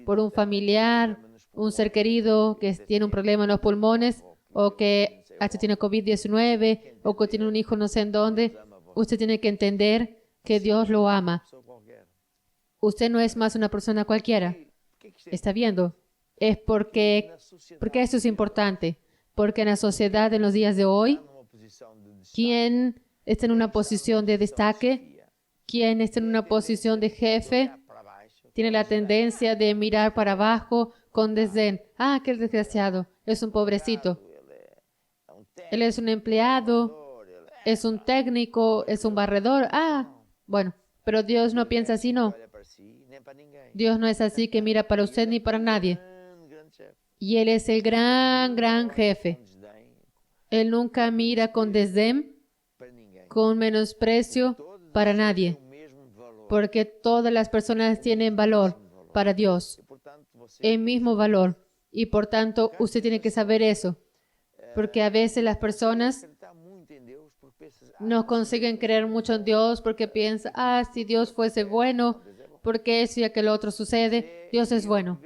por un familiar, un ser querido que tiene un problema en los pulmones, o que hasta tiene COVID-19, o que tiene un hijo no sé en dónde, usted tiene que entender que Dios lo ama. Usted no es más una persona cualquiera. ¿Está viendo? Es porque esto es importante. Porque en la sociedad, en los días de hoy, quien está en una posición de destaque, quien está en una posición de jefe, tiene la tendencia de mirar para abajo con desdén. Ah, qué desgraciado, es un pobrecito. Él es un empleado, es un técnico, es un barredor. Ah, bueno, pero Dios no piensa así, no. Dios no es así que mira para usted ni para nadie. Y Él es el gran, gran jefe. Él nunca mira con desdén, con menosprecio para nadie. Porque todas las personas tienen valor para Dios. El mismo valor. Y por tanto, usted tiene que saber eso. Porque a veces las personas no consiguen creer mucho en Dios porque piensan, si Dios fuese bueno, porque eso y aquel otro sucede, Dios es bueno.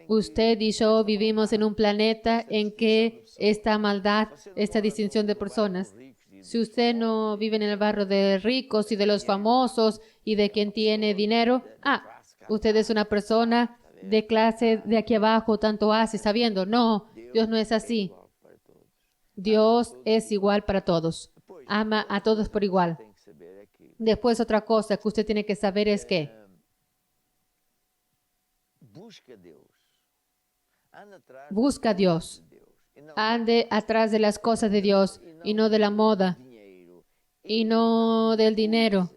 Usted y yo vivimos en un planeta en que esta maldad, esta distinción de personas. Si usted no vive en el barrio de ricos y de los famosos y de quien tiene dinero, usted es una persona de clase de aquí abajo, tanto hace, sabiendo. No, Dios no es así. Dios es igual para todos. Ama a todos por igual. Después, otra cosa que usted tiene que saber es que busca a Dios. Ande atrás de las cosas de Dios y no de la moda, y no del dinero,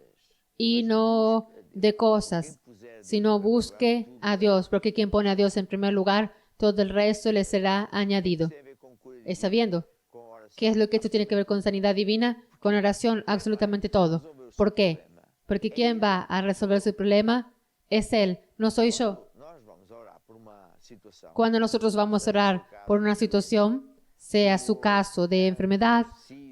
y no de cosas, sino busque a Dios, porque quien pone a Dios en primer lugar, todo el resto le será añadido. ¿Está viendo? ¿Qué es lo que esto tiene que ver con sanidad divina? Con oración, absolutamente todo. ¿Por qué? Porque quien va a resolver su problema es Él, no soy yo. Cuando nosotros vamos a orar por una situación, sea su caso de enfermedad,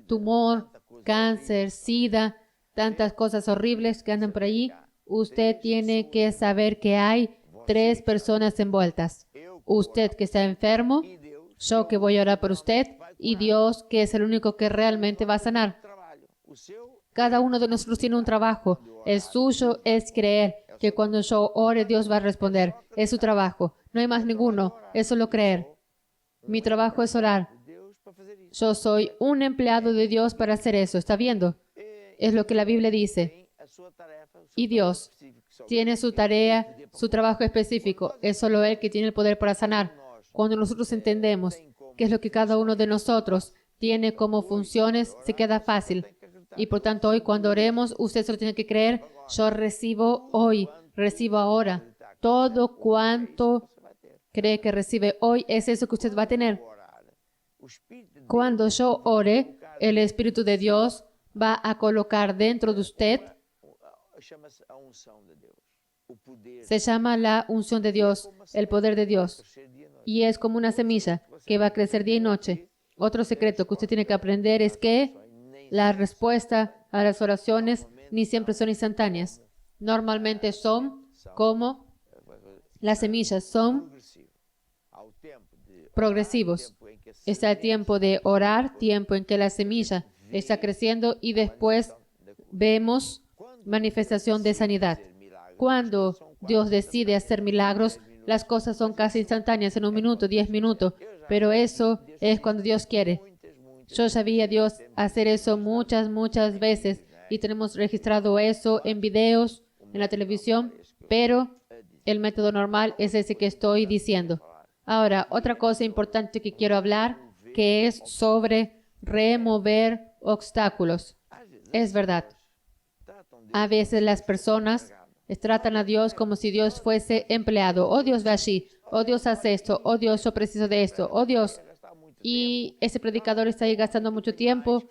tumor, cáncer, SIDA, tantas cosas horribles que andan por allí, usted tiene que saber que hay 3 personas envueltas. Usted que está enfermo, yo que voy a orar por usted, y Dios que es el único que realmente va a sanar. Cada uno de nosotros tiene un trabajo. El suyo es creer que cuando yo ore, Dios va a responder. Es su trabajo. No hay más ninguno. Es solo creer. Mi trabajo es orar. Yo soy un empleado de Dios para hacer eso. ¿Está viendo? Es lo que la Biblia dice. Y Dios tiene su tarea, su trabajo específico. Es solo Él que tiene el poder para sanar. Cuando nosotros entendemos qué es lo que cada uno de nosotros tiene como funciones, se queda fácil. Y por tanto, hoy cuando oremos, usted solo tiene que creer, yo recibo hoy, recibo ahora. Todo cuanto cree que recibe hoy es eso que usted va a tener. Cuando yo ore, el Espíritu de Dios va a colocar dentro de usted, se llama la unción de Dios, el poder de Dios. Y es como una semilla que va a crecer día y noche. Otro secreto que usted tiene que aprender es que la respuesta a las oraciones ni siempre son instantáneas. Normalmente son como las semillas, son progresivos. Está el tiempo de orar, tiempo en que la semilla está creciendo y después vemos manifestación de sanidad. Cuando Dios decide hacer milagros, las cosas son casi instantáneas, en 1 minuto, 10 minutos. Pero eso es cuando Dios quiere. Yo ya vi a Dios hacer eso muchas, muchas veces. Y tenemos registrado eso en videos, en la televisión. Pero el método normal es ese que estoy diciendo. Ahora, otra cosa importante que quiero hablar, que es sobre remover obstáculos. Es verdad. A veces las personas tratan a Dios como si Dios fuese empleado. Oh, Dios ve allí. Oh, Dios hace esto. Oh, Dios, yo preciso de esto. Oh, Dios. Y ese predicador está ahí gastando mucho tiempo.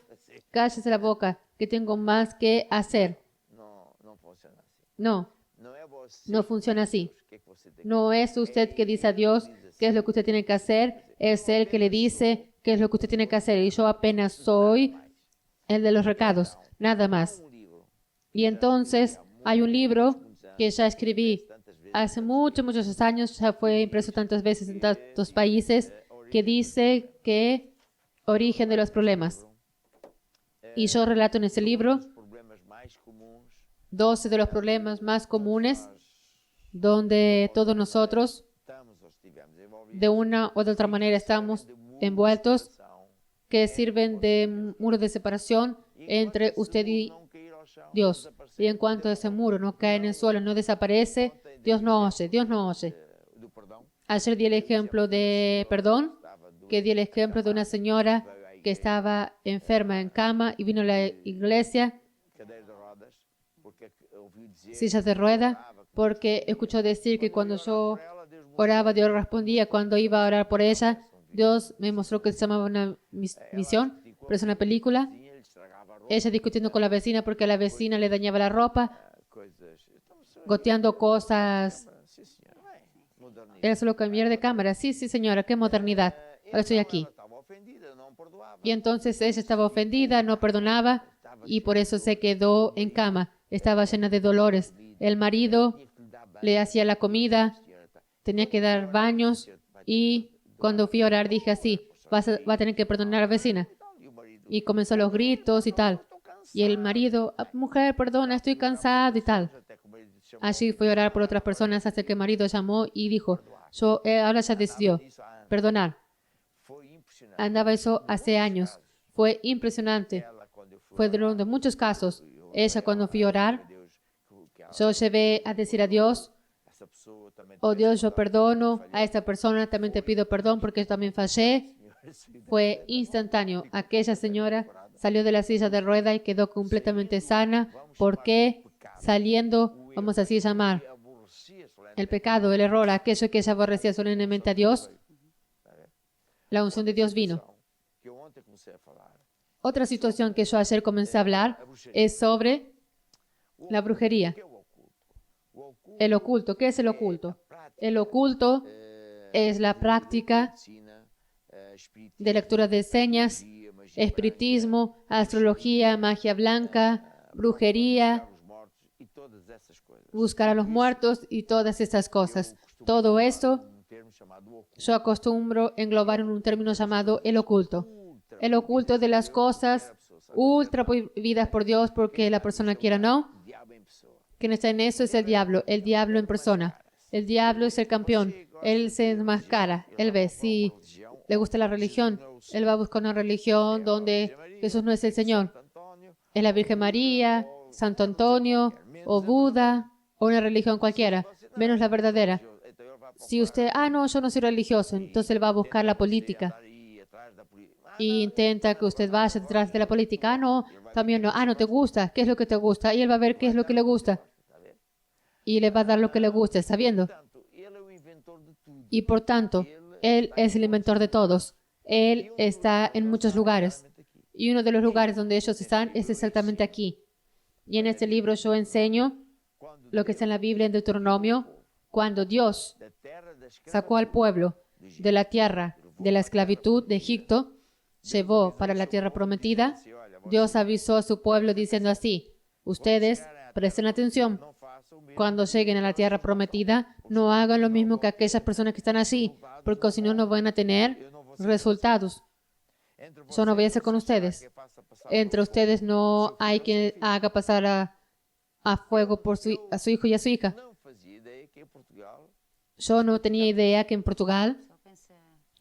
Cállese la boca, que tengo más que hacer. No, no funciona así. No es usted que dice a Dios qué es lo que usted tiene que hacer. Es Él que le dice qué es lo que usted tiene que hacer. Y yo apenas soy el de los recados, nada más. Y entonces hay un libro que ya escribí hace muchos, muchos años, ya fue impreso tantas veces en tantos países, que dice que origen de los problemas. Y yo relato en ese libro 12 de los problemas más comunes donde todos nosotros, de una u de otra manera, estamos envueltos, que sirven de muro de separación entre usted y Dios. Y en cuanto ese muro no cae en el suelo, no desaparece, Dios no oye, Dios no oye. Ayer di el ejemplo de perdón, que di el ejemplo de una señora que estaba enferma en cama y vino a la iglesia, sillas de rueda, porque escuchó decir que cuando yo oraba, Dios respondía. Cuando iba a orar por ella, Dios me mostró que se llamaba una misión, pero es una película. Ella discutiendo con la vecina porque a la vecina le dañaba la ropa, goteando cosas. Era solo cambiar de cámara. Sí, sí, señora, qué modernidad. Ahora estoy aquí. Y entonces ella estaba ofendida, no perdonaba y por eso se quedó en cama. Estaba llena de dolores. El marido le hacía la comida, tenía que dar baños y cuando fui a orar dije así, va a tener que perdonar a la vecina. Y comenzó los gritos y tal. Y el marido, mujer, perdona, estoy cansado y tal. Allí fui a orar por otras personas hasta que el marido llamó y dijo, ahora ya decidió perdonar. Andaba eso hace años. Fue impresionante. Fue de uno de muchos casos. Ella cuando fui a orar, yo llevé a decir a Dios, oh Dios, yo perdono a esta persona, también te pido perdón porque yo también fallé. Fue instantáneo. Aquella señora salió de la silla de rueda y quedó completamente sana. ¿Por qué? Saliendo, vamos así llamar, el pecado, el error, aquello que ella aborrecía solemnemente a Dios, la unción de Dios vino. Otra situación que yo ayer comencé a hablar es sobre la brujería. El oculto. ¿Qué es el oculto? El oculto es la práctica de lectura de señas, espiritismo, astrología, magia blanca, brujería, buscar a los muertos y todas estas cosas. Todo esto yo acostumbro englobar en un término llamado el oculto. El oculto de las cosas ultra prohibidas por Dios porque la persona quiera o no. Quien está en eso es el diablo en persona. El diablo es el campeón. Él se enmascara. Él ve, si le gusta la religión, él va a buscar una religión donde Jesús no es el Señor. Es la Virgen María, Santo Antonio, o Buda, o una religión cualquiera, menos la verdadera. Si usted, no, yo no soy religioso, entonces él va a buscar la política. Y intenta que usted vaya detrás de la política. No, también no. No te gusta. ¿Qué es lo que te gusta? Y él va a ver qué es lo que le gusta. Y le va a dar lo que le gusta, ¿está viendo? Y por tanto, él es el inventor de todos. Él está en muchos lugares. Y uno de los lugares donde ellos están es exactamente aquí. Y en este libro yo enseño lo que está en la Biblia en Deuteronomio. Cuando Dios sacó al pueblo de la tierra de la esclavitud de Egipto, llevó para la tierra prometida, Dios avisó a su pueblo diciendo así, ustedes presten atención, cuando lleguen a la tierra prometida, no hagan lo mismo que aquellas personas que están allí, porque si no, no van a tener resultados. Yo no voy a hacer con ustedes. Entre ustedes no hay quien haga pasar a fuego a su hijo y a su hija. Yo no tenía idea que en Portugal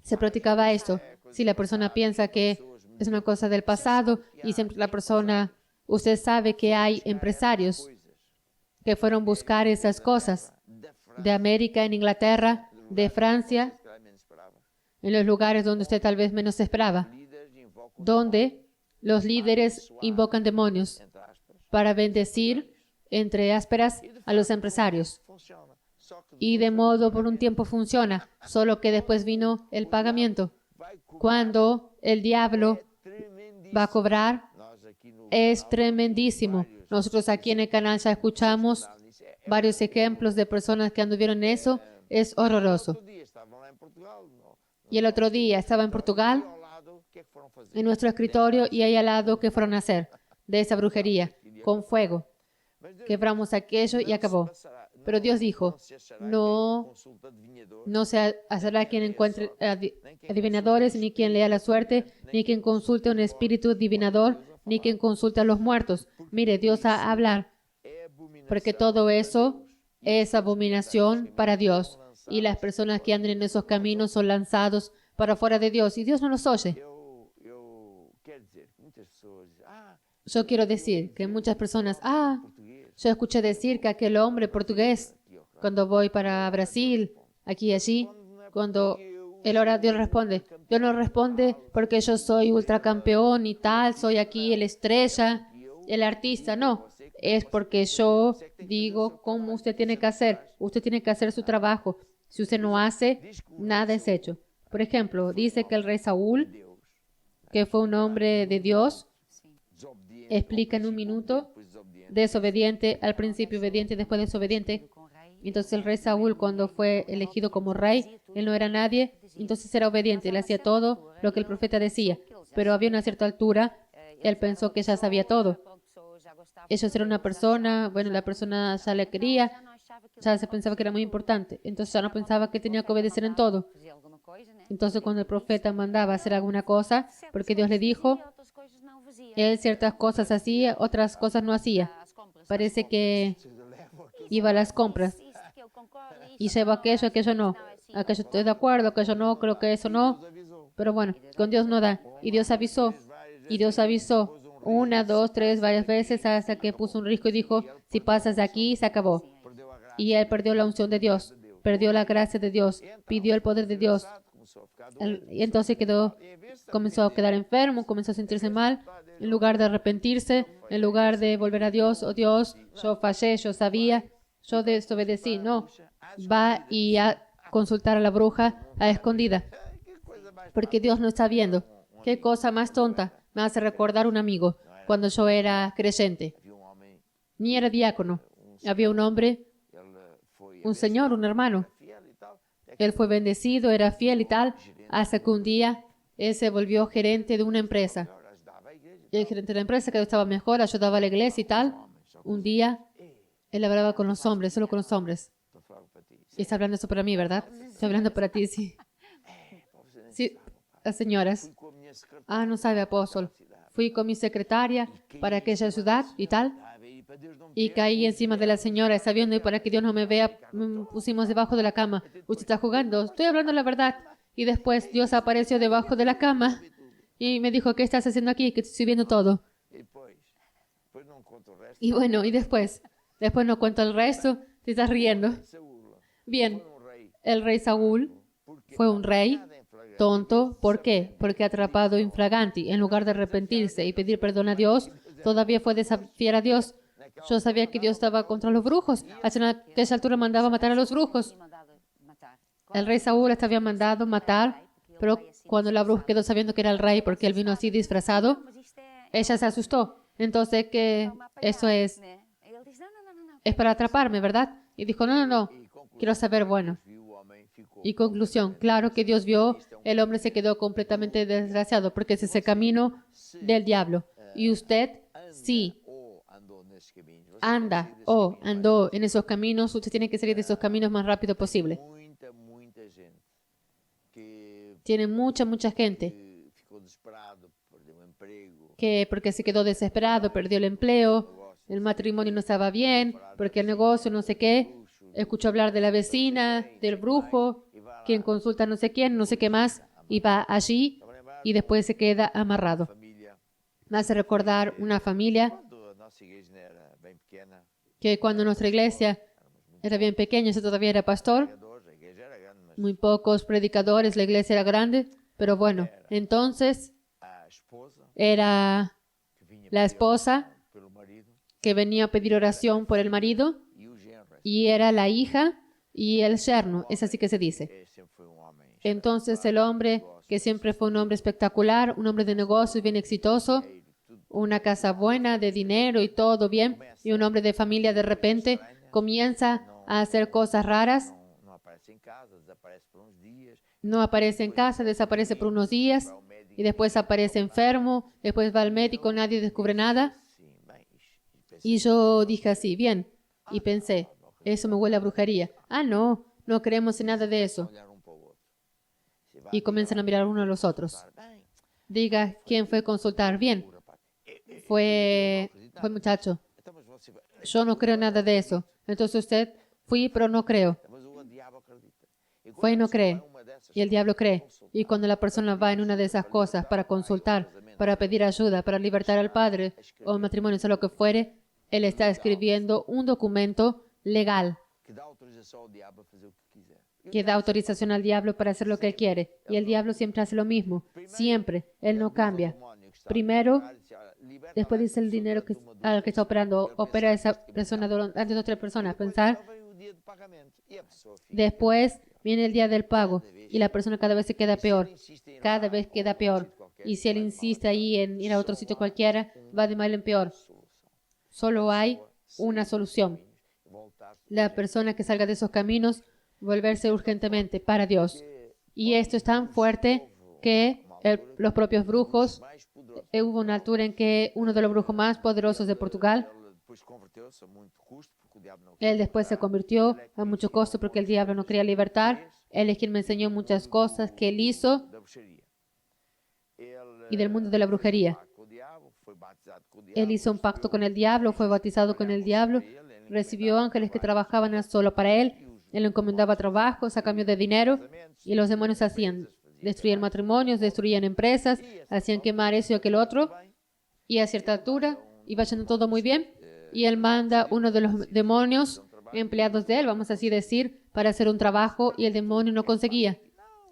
se practicaba esto. Si la persona piensa que es una cosa del pasado y siempre la persona, usted sabe que hay empresarios que fueron a buscar esas cosas de América, en Inglaterra, de Francia, en los lugares donde usted tal vez menos esperaba, donde los líderes invocan demonios para bendecir, entre ásperas, a los empresarios. Y de modo por un tiempo funciona, solo que después vino el pagamiento. Cuando el diablo va a cobrar, es tremendísimo. Nosotros aquí en el canal ya escuchamos varios ejemplos de personas que anduvieron en eso. Es horroroso. Y el otro día estaba en Portugal, en nuestro escritorio, y ahí al lado, ¿qué fueron a hacer? De esa brujería, con fuego. Quebramos aquello y acabó. Pero Dios dijo, no se hará quien encuentre adivinadores, ni quien lea la suerte, ni quien consulte un espíritu adivinador, ni quien consulte a los muertos. Mire, Dios va a hablar, porque todo eso es abominación para Dios. Y las personas que andan en esos caminos son lanzados para fuera de Dios, y Dios no los oye. Yo quiero decir que muchas personas, yo escuché decir que aquel hombre portugués, cuando voy para Brasil, aquí y allí, cuando Dios responde. Dios no responde porque yo soy ultracampeón y tal, soy aquí el estrella, el artista, no. Es porque yo digo cómo usted tiene que hacer. Usted tiene que hacer su trabajo. Si usted no hace, nada es hecho. Por ejemplo, dice que el rey Saúl, que fue un hombre de Dios, explica en un minuto, desobediente, al principio obediente, después desobediente. Entonces el rey Saúl, cuando fue elegido como rey, él no era nadie, entonces era obediente, él hacía todo lo que el profeta decía. Pero había una cierta altura, él pensó que ya sabía todo. Ellos era una persona, bueno, la persona ya le quería, ya se pensaba que era muy importante, entonces ya no pensaba que tenía que obedecer en todo. Entonces cuando el profeta mandaba hacer alguna cosa, porque Dios le dijo, él ciertas cosas hacía, otras cosas no hacía. Parece que iba a las compras y lleva aquello no. Aquello estoy de acuerdo, aquello no, creo que eso no. Pero bueno, con Dios no da. Y Dios avisó. Y Dios avisó 1, 2, 3, varias veces hasta que puso un risco y dijo, si pasas de aquí, se acabó. Y él perdió la unción de Dios, perdió la gracia de Dios, pidió el poder de Dios. Y entonces comenzó a quedar enfermo, comenzó a sentirse mal. En lugar de arrepentirse, en lugar de volver a Dios, oh Dios, yo fallé, yo sabía, yo desobedecí. No, va y a consultar a la bruja a escondida, porque Dios no está viendo. Qué cosa más tonta. Me hace recordar un amigo cuando yo era creyente. Ni era diácono. Había un hombre, un señor, un hermano. Él fue bendecido, era fiel y tal, hasta que un día él se volvió gerente de una empresa. Y el gerente de la empresa, que estaba mejor, ayudaba a la iglesia y tal. Un día él hablaba con los hombres, solo con los hombres. Y está hablando eso para mí, ¿verdad? Está hablando para ti, sí. Sí, las señoras. No sabe, apóstol. Fui con mi secretaria para aquella ciudad y tal. Y caí encima de la señora, está viendo, y para que Dios no me vea, me pusimos debajo de la cama. Usted está jugando, estoy hablando la verdad. Y después Dios apareció debajo de la cama y me dijo, ¿qué estás haciendo aquí? Que estoy viendo todo. Y bueno, y después no cuento el resto, te estás riendo. Bien, el rey Saúl fue un rey tonto. ¿Por qué? Porque atrapado infraganti, en lugar de arrepentirse y pedir perdón a Dios, todavía fue desafiar a Dios. Yo sabía que Dios estaba contra los brujos. A esa altura mandaba matar a los brujos. El rey Saúl estaba mandado matar, pero cuando la bruja quedó sabiendo que era el rey, porque él vino así disfrazado, ella se asustó. Entonces, que eso es para atraparme, ¿verdad? Y dijo, no, quiero saber, bueno. Y conclusión, claro que Dios vio, el hombre se quedó completamente desgraciado, porque es ese camino del diablo. Y usted, sí, andó en esos caminos, usted tiene que salir de esos caminos más rápido posible. Tiene mucha gente que porque se quedó desesperado, perdió el empleo, el matrimonio no estaba bien, porque el negocio no sé qué, escuchó hablar de la vecina, del brujo, quien consulta a no sé quién, no sé qué más, y va allí y después se queda amarrado. família. Me hace recordar una familia Quando a nossa igreja ainda era bem pequena, que cuando nuestra iglesia era bien pequeña, yo todavía era pastor, pregadores, a igreja era grande, mas muy pocos predicadores, la iglesia era grande, pero bueno, entonces a esposa era que vinha la pedir esposa pelo marido que venía a pedir oración por el marido e o genro. y era la hija y el yerno, es así que se dice. Sempre foi homem. Entonces el hombre, que siempre fue un hombre espectacular, un hombre de negocios bien exitoso, una casa buena, de dinero y todo bien, y un hombre de familia de repente comienza a hacer cosas raras, Não aparece em casa, desaparece por uns dias. no aparece en casa, desaparece por unos días y después aparece enfermo, después va al médico, nadie descubre nada. Sim, bem, pensei, Y yo dije así, bien, y pensé, eso me huele a brujería. Ah, no, no creemos en nada de eso. olhar um para o outro. Você vai Y comienzan a mirar uno a los otros. falar, bem, Diga, ¿quién fue a consultar? Bien, pura pá. fue muchacho. Então, mas você vai. Yo no creo nada de eso. Entonces usted, fui, pero no creo. Mas o diabo acredita. E Fue y no quando você cree. vai a uma dessas Y el diablo cree. Y cuando la persona va en una de esas cosas para consultar, para pedir ayuda, para libertar al padre o matrimonio, o lo que fuere, él está escribiendo un documento legal que dá autorização ao diabo a fazer o que quiser. que da autorización al diablo para hacer lo que él quiere. Y el diablo siempre hace lo mismo. Siempre. Él no cambia. Primero, después dice el dinero que, al que está operando, opera esa persona durante 2 o 3 personas. Pensar. Vem o dia de pagamento e a pessoa fica. Después viene el día del pago y la persona cada vez se queda peor. Cada vez queda peor. Y si él insiste ahí en ir a otro sitio cualquiera, va de mal en peor. Solo hay una solución. Voltar. La persona que salga de esos caminos, volverse urgentemente para Dios. Y esto es tan fuerte que los propios brujos, Mais poderoso. hubo una altura en que uno de los brujos más poderosos de Portugal, Ele depois converteu-se a muito custo, porque o diabo não él después se convirtió a mucho costo porque el diablo no quería libertar. Él es quien me enseñó muchas cosas que él hizo da bruxaria. Ele y del mundo de la brujería. com o diabo, foi batizado com o diabo. Él hizo un pacto con el diablo, fue bautizado con el diablo, recibió ángeles que trabajaban solo para él, él le encomendaba trabajos a cambio de dinero y los demonios hacían, destruían matrimonios, destruían empresas, hacían quemar eso y aquel otro y a cierta altura iba yendo todo muy bien y él manda uno de los demonios, empleados de él, vamos así decir, para hacer un trabajo y el demonio no conseguía.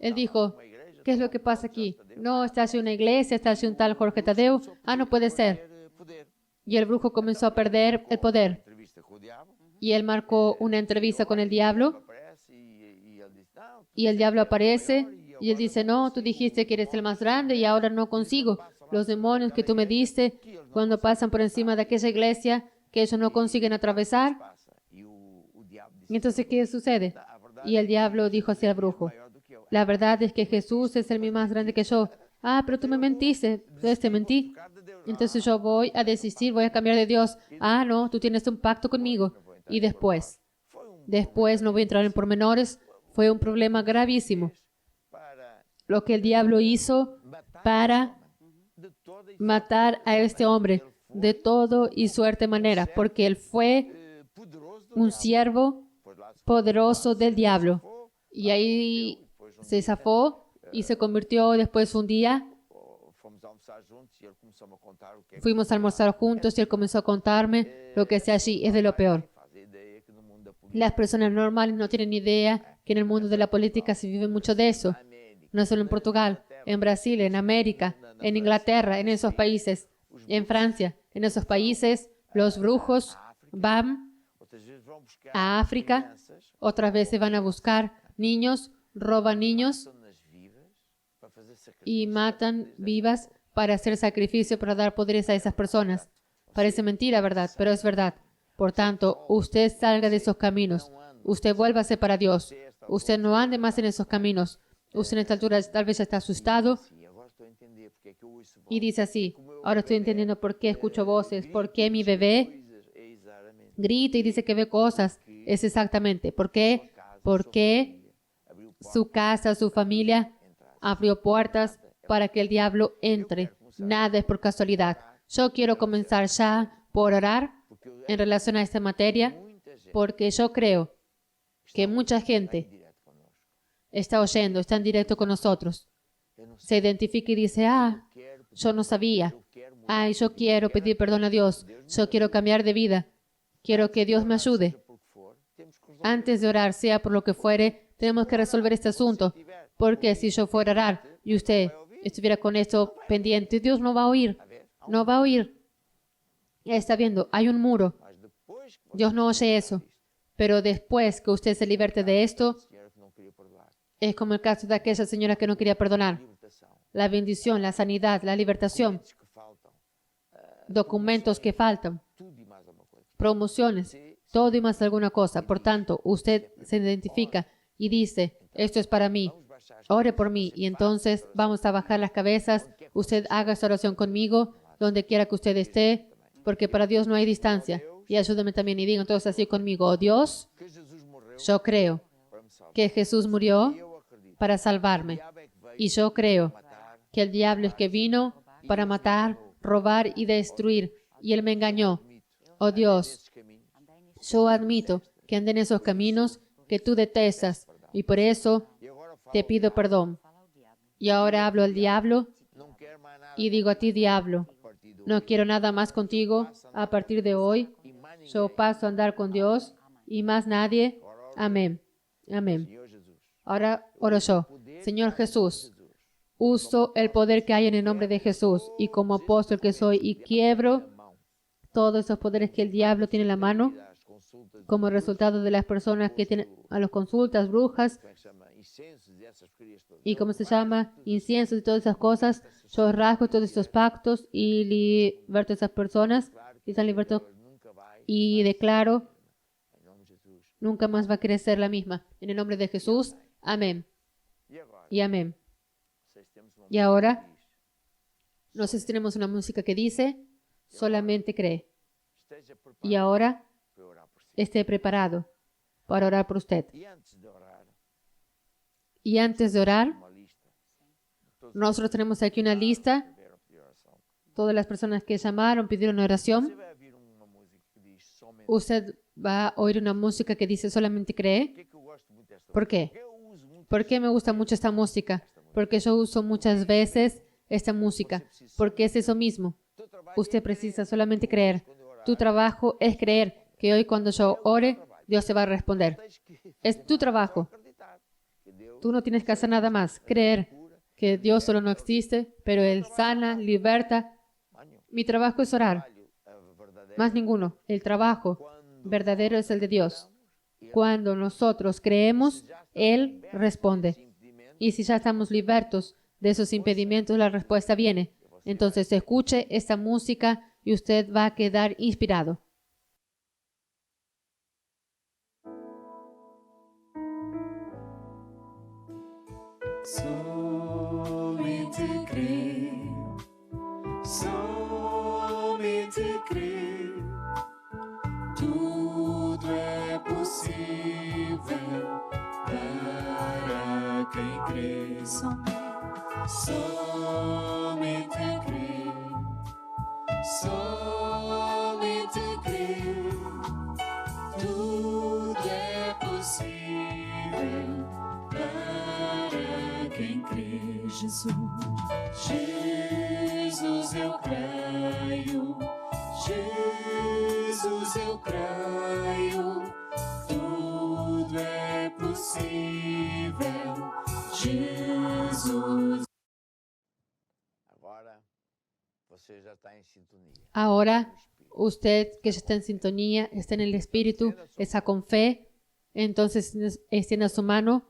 Él dijo, ¿qué es lo que pasa aquí? No, está hacia una iglesia, está hacia un tal Jorge Tadeu. Ah, no puede ser. Poder. Y el brujo comenzó a perder el poder. Entrevista com o diabo. Y él marcó una entrevista con el diablo Aparece e ele diz, não, y el diablo aparece y él dice, no, tú dijiste que eres el más grande y ahora no consigo. Los demonios que tú me diste, cuando pasan por encima de aquella iglesia, que ellos no consiguen atravesar. passa. E o diabo diz, Y entonces, ¿qué sucede? a verdade Y el diablo dijo hacia el brujo, maior do que eu. la verdad es que Jesús es el más grande que yo. Ah, pero tú me mentiste. Entonces te mentí. Cara de Deus. Entonces yo voy a desistir, voy a cambiar de Dios. Ah, no, tú tienes un pacto conmigo. Y después, no voy a entrar en pormenores, fue un problema gravísimo. Para Lo que el diablo hizo para de toda e matar a este hombre de todo y suerte manera, porque él fue poderoso do un diabo. siervo Pois lá se poderoso del diablo. Y ahí se zafó y se convirtió después un día. fomos almoçar juntos e ele começou a contar o que Fuimos a almorzar juntos y él comenzó a contarme lo que hace allí. Es de lo peor. fazia ideia que no mundo da política, Las personas normales no tienen idea que en el mundo de la política se vive mucho de eso. No solo en Portugal, en Brasil, en América, en Inglaterra, en esos países, en Francia, en esos países, los brujos van outras vezes vão buscar a África, crianças, otras veces van a buscar niños, roban niños zonas vivas para fazer sacrifício. y matan vivas para hacer sacrificio, para dar poderes a esas personas. Parece mentira, ¿verdad? Pero es verdad. Por tanto, usted salga de esos caminos. Usted vuélvase para Dios. Usted no ande más en esos caminos. Usted en esta altura tal vez ya está asustado Sim, agora estou a entender porque é que eu ouço y dice así, ahora estoy entendiendo por qué escucho voces, por qué mi bebé coisas. É exatamente. grita y dice que ve cosas. Es exactamente. ¿Por qué? Porque Abriu su casa, su familia abrió puertas para que el diablo entre. Nada es por casualidad. Yo quiero comenzar ya por orar porque eu, en relación a esta materia, muita gente porque yo creo que mucha Está gente em direto connosco. está oyendo, está en directo con nosotros. Eu não sei, Se identifica y dice, ah, quero pedir yo no sabía. eu quero mudar. Ay, yo quiero pedir perdón a Dios. Yo quiero cambiar de vida. Quiero que Dios me ayude. Seja por que for, temos que resolver. Antes de orar, sea por lo que fuere, tenemos que resolver este asunto. Porque si yo fuera a orar y usted estuviera con esto pendiente, Dios no va a oír. A ver, No va a oír. Está viendo, hay un muro. mas depois que você Dios no oye eso. Pero después que usted se liberte de esto, senhora que não queria perdoar, es como el caso de aquella señora que no quería perdonar. libertação, La bendición, la sanidad, la libertación, documentos que faltam, documentos que faltan, tudo e mais alguma coisa. promociones, todo y más alguna cosa. Por tanto, usted se identifica y dice, esto es para mí, Vamos baixar as ore por mí. Y entonces vamos a bajar las cabezas. Usted haga esta oración conmigo, donde quiera que usted esté, porque para Dios no hay distancia. Y ayúdame también y digan todos así conmigo, oh Dios, que Jesus morreu yo creo para me salvar. que Jesús murió Eu acredito. para O salvarme. diabo é que veio Y yo creo matar, que el diablo es que vino para matar, robar y destruir. Y él me engañó. Oh Dios, esses caminhos. yo admito que andé en esos caminos que tú detestas y por eso E agora falo, te pido perdón. Y ahora hablo al diablo não quero mais nada y digo a ti, diablo, a partir de hoje. no quiero nada más contigo. A partir de hoy, E mais ninguém. yo paso a andar con Dios y más nadie. Amén. Amén. Senhor Jesus. Ahora oro yo. Señor Jesús, uso el poder que hay en el nombre de Jesús y como apóstol que soy y quiebro Mão. todos esos poderes que el diablo tiene en la mano As consultas, como resultado de las personas que tienen a las consultas, brujas como é que se chama? Incensos e essas porcarias todas. y como se llama, inciensos y todas esas cosas. Yo rasgo todos esos pactos y liberto a esas personas y están libertados Nunca vai. y declaro Em nome de Jesus. nunca más va a querer ser la misma. En el nombre de Jesús, amén E agora? y amén. Vocês temos uma Y ahora, música que diz, no sé si tenemos una música que dice, solamente cree. esteja preparado Y ahora para orar por si. esté preparado para orar por usted. E antes de orar, Y antes de orar, uma lista. Todos nosotros tenemos aquí una lista. que vieram pedir oração. Todas las personas que llamaron, pidieron oración. Você vai ouvir uma música que diz somente. Usted va a oír una música que dice solamente cree. Por que que eu gosto muito desta ¿Por música? qué? Porque eu uso muito ¿Por qué me gusta mucho esta música? Porque yo uso muchas veces esta música. Porque es eso mismo. teu trabalho. Usted precisa solamente creer. Quando eu orar, Tu trabajo es creer que hoy cuando yo ore, Dios te va a responder. tens que Es tu trabajo. acreditar que Deus Tú no tienes que hacer nada más. Creer que Dios solo no existe, pero Él sana, liberta. Manho, Mi trabajo es orar. trabalho a verdadeira Más ninguno. El trabajo quando verdadero es el de Dios. Cuando nosotros creemos, Él responde. impedimento Y si ya estamos libertos de esos impedimentos, la respuesta viene. Entonces escuche esta música y usted va a quedar inspirado. Somente crer, somente crer, tudo é possível para quem crê. Somente crer, somente crer, tudo é possível para quem crê. Jesus, eu creio. Jesus, eu creio. Tudo é possível. Jesus. agora você já está em sintonia. Ahora, usted que ya está en sintonía, está en el Espíritu, está con fe, entonces extienda su mano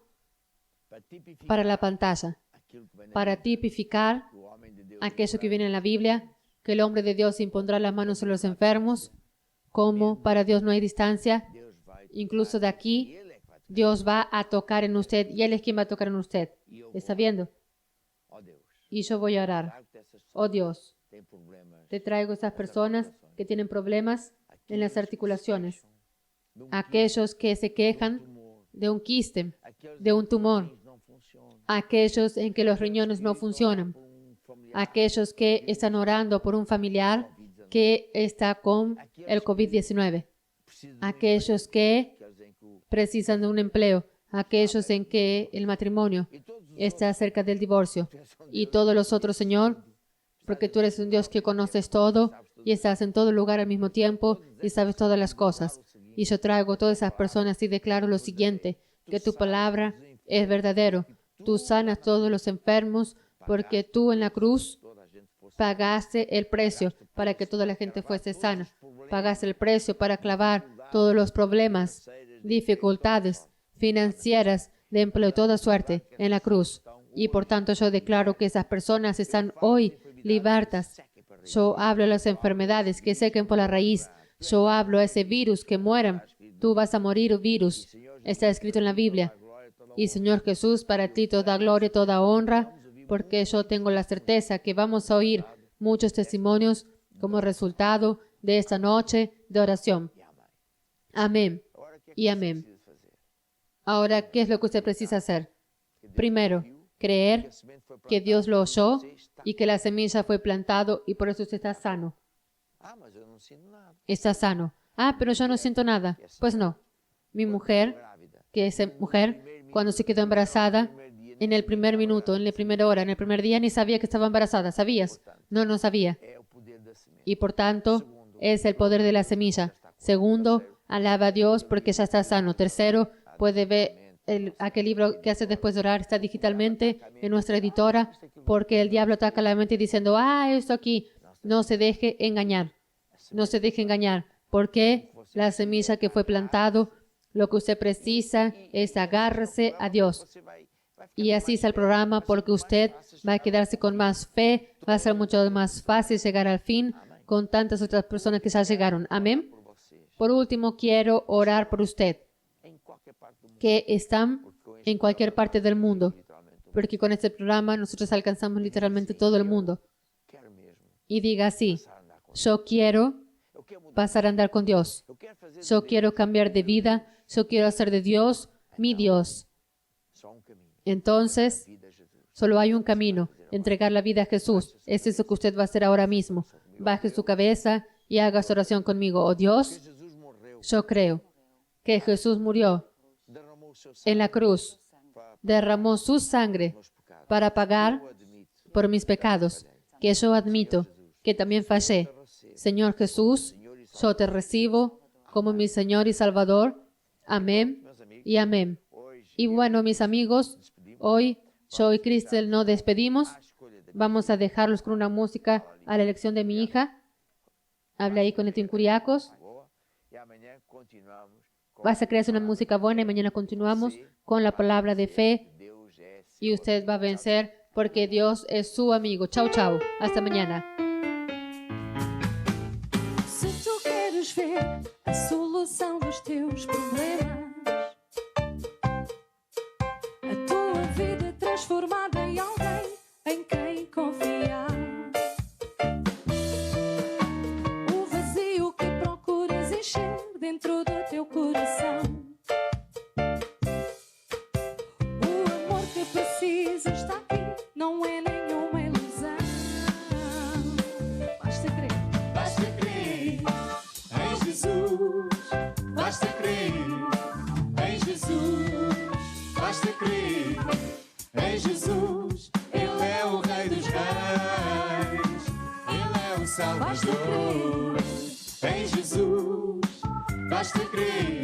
Para tipificar para la pantalla, aquilo que vem na para tipificar que o homem de Deus aquello que viene en la Biblia, que el hombre de Dios impondrá las manos sobre los enfermos, como para Dios no hay distancia, Deus vai incluso de aquí, ele é que vai tocar. Dios va a tocar en usted y Él es quien va a tocar en usted. E eu ¿Está vou, viendo? ó Deus, Y yo voy a orar. trago-te essas pessoas Oh Dios, que têm problemas, te traigo a esas personas que tienen problemas en las articulaciones, aquellos que se quejan de un quiste, aqueles de un tumor, que não funcionam, aquellos en que los riñones no funcionan, por familiar aquellos que están orando por un familiar que está con el COVID-19, precisa de aquellos que aqueles em que precisan de un empleo, aquellos en que el matrimonio está cerca del divorcio, y todos los otros, Señor, porque tú eres un Dios que conoces todo y estás en todo lugar al mismo tiempo y sabes todas las cosas. Y yo traigo a todas esas personas y declaro lo siguiente, que tu palabra es verdadero. Tú sanas todos los enfermos porque tú en la cruz pagaste el precio para que toda la gente fuese sana. Pagaste el precio para clavar todos los problemas, dificultades financieras, de empleo, toda suerte en la cruz. Y por tanto yo declaro que esas personas están hoy libertas. Yo hablo a las enfermedades que sequen por la raíz. Yo hablo a ese virus que mueran. Tú vas a morir, virus. Está escrito en la Biblia. Y Señor Jesús, para ti toda gloria, toda honra, porque yo tengo la certeza que vamos a oír muchos testimonios como resultado de esta noche de oración. Amén y amén. Ahora, ¿qué es lo que usted precisa hacer? Primero, creer que Dios lo oyó y que la semilla fue plantado y por eso usted está sano. Está sano. Ah, pero yo no siento nada. Pues no. Mi mujer, que es mujer, cuando se quedó embarazada, en el primer minuto, en la primera hora, en el primer día, ni sabía que estaba embarazada. ¿Sabías? No, no sabía. Y por tanto, es el poder de la semilla. Segundo, alaba a Dios porque ya está sano. Tercero, puede ver aquel libro que hace después de orar, está digitalmente en nuestra editora, porque el diablo ataca la mente diciendo, esto aquí. No se deje engañar. No se deje engañar. Porque la semilla que fue plantado, lo que usted precisa es agárrese a Dios. Y así es el programa, porque usted va a quedarse con más fe, va a ser mucho más fácil llegar al fin con tantas otras personas que ya llegaron. Amén. Por último, quiero orar por usted, que están en cualquier parte del mundo, porque con este programa nosotros alcanzamos literalmente todo el mundo. Y diga así, yo quiero pasar a andar con Dios. Yo quiero cambiar de vida. Yo quiero hacer de Dios mi Dios. Entonces, solo hay un camino, entregar la vida a Jesús. Es eso que usted va a hacer ahora mismo. Baje su cabeza y haga su oración conmigo. Oh Dios, yo creo que Jesús murió en la cruz, derramó su sangre para pagar por mis pecados, que yo admito que también fallé. Señor Jesús, yo te recibo como mi Señor y Salvador. Amén y amén. Y bueno, mis amigos, hoy yo y Cristel nos despedimos. Vamos a dejarlos con una música a la elección de mi hija. Habla ahí con Edwin Curiacos. Vas a crear una música buena y mañana continuamos con la palabra de fe. Y usted va a vencer porque Dios es su amigo. Chao, chao. Hasta mañana. Se tu queres ver a solução dos teus problemas, a tua vida transformada em alguém em quem confiar, o vazio que procuras encher dentro do teu coração, o amor que precisas está aqui, não é nenhuma ilusão. Basta crer. Basta crer em Jesus, basta crer em Jesus, basta crer em Jesus. Ele é o Rei dos Reis, Ele é o Salvador. Em Jesus, basta crer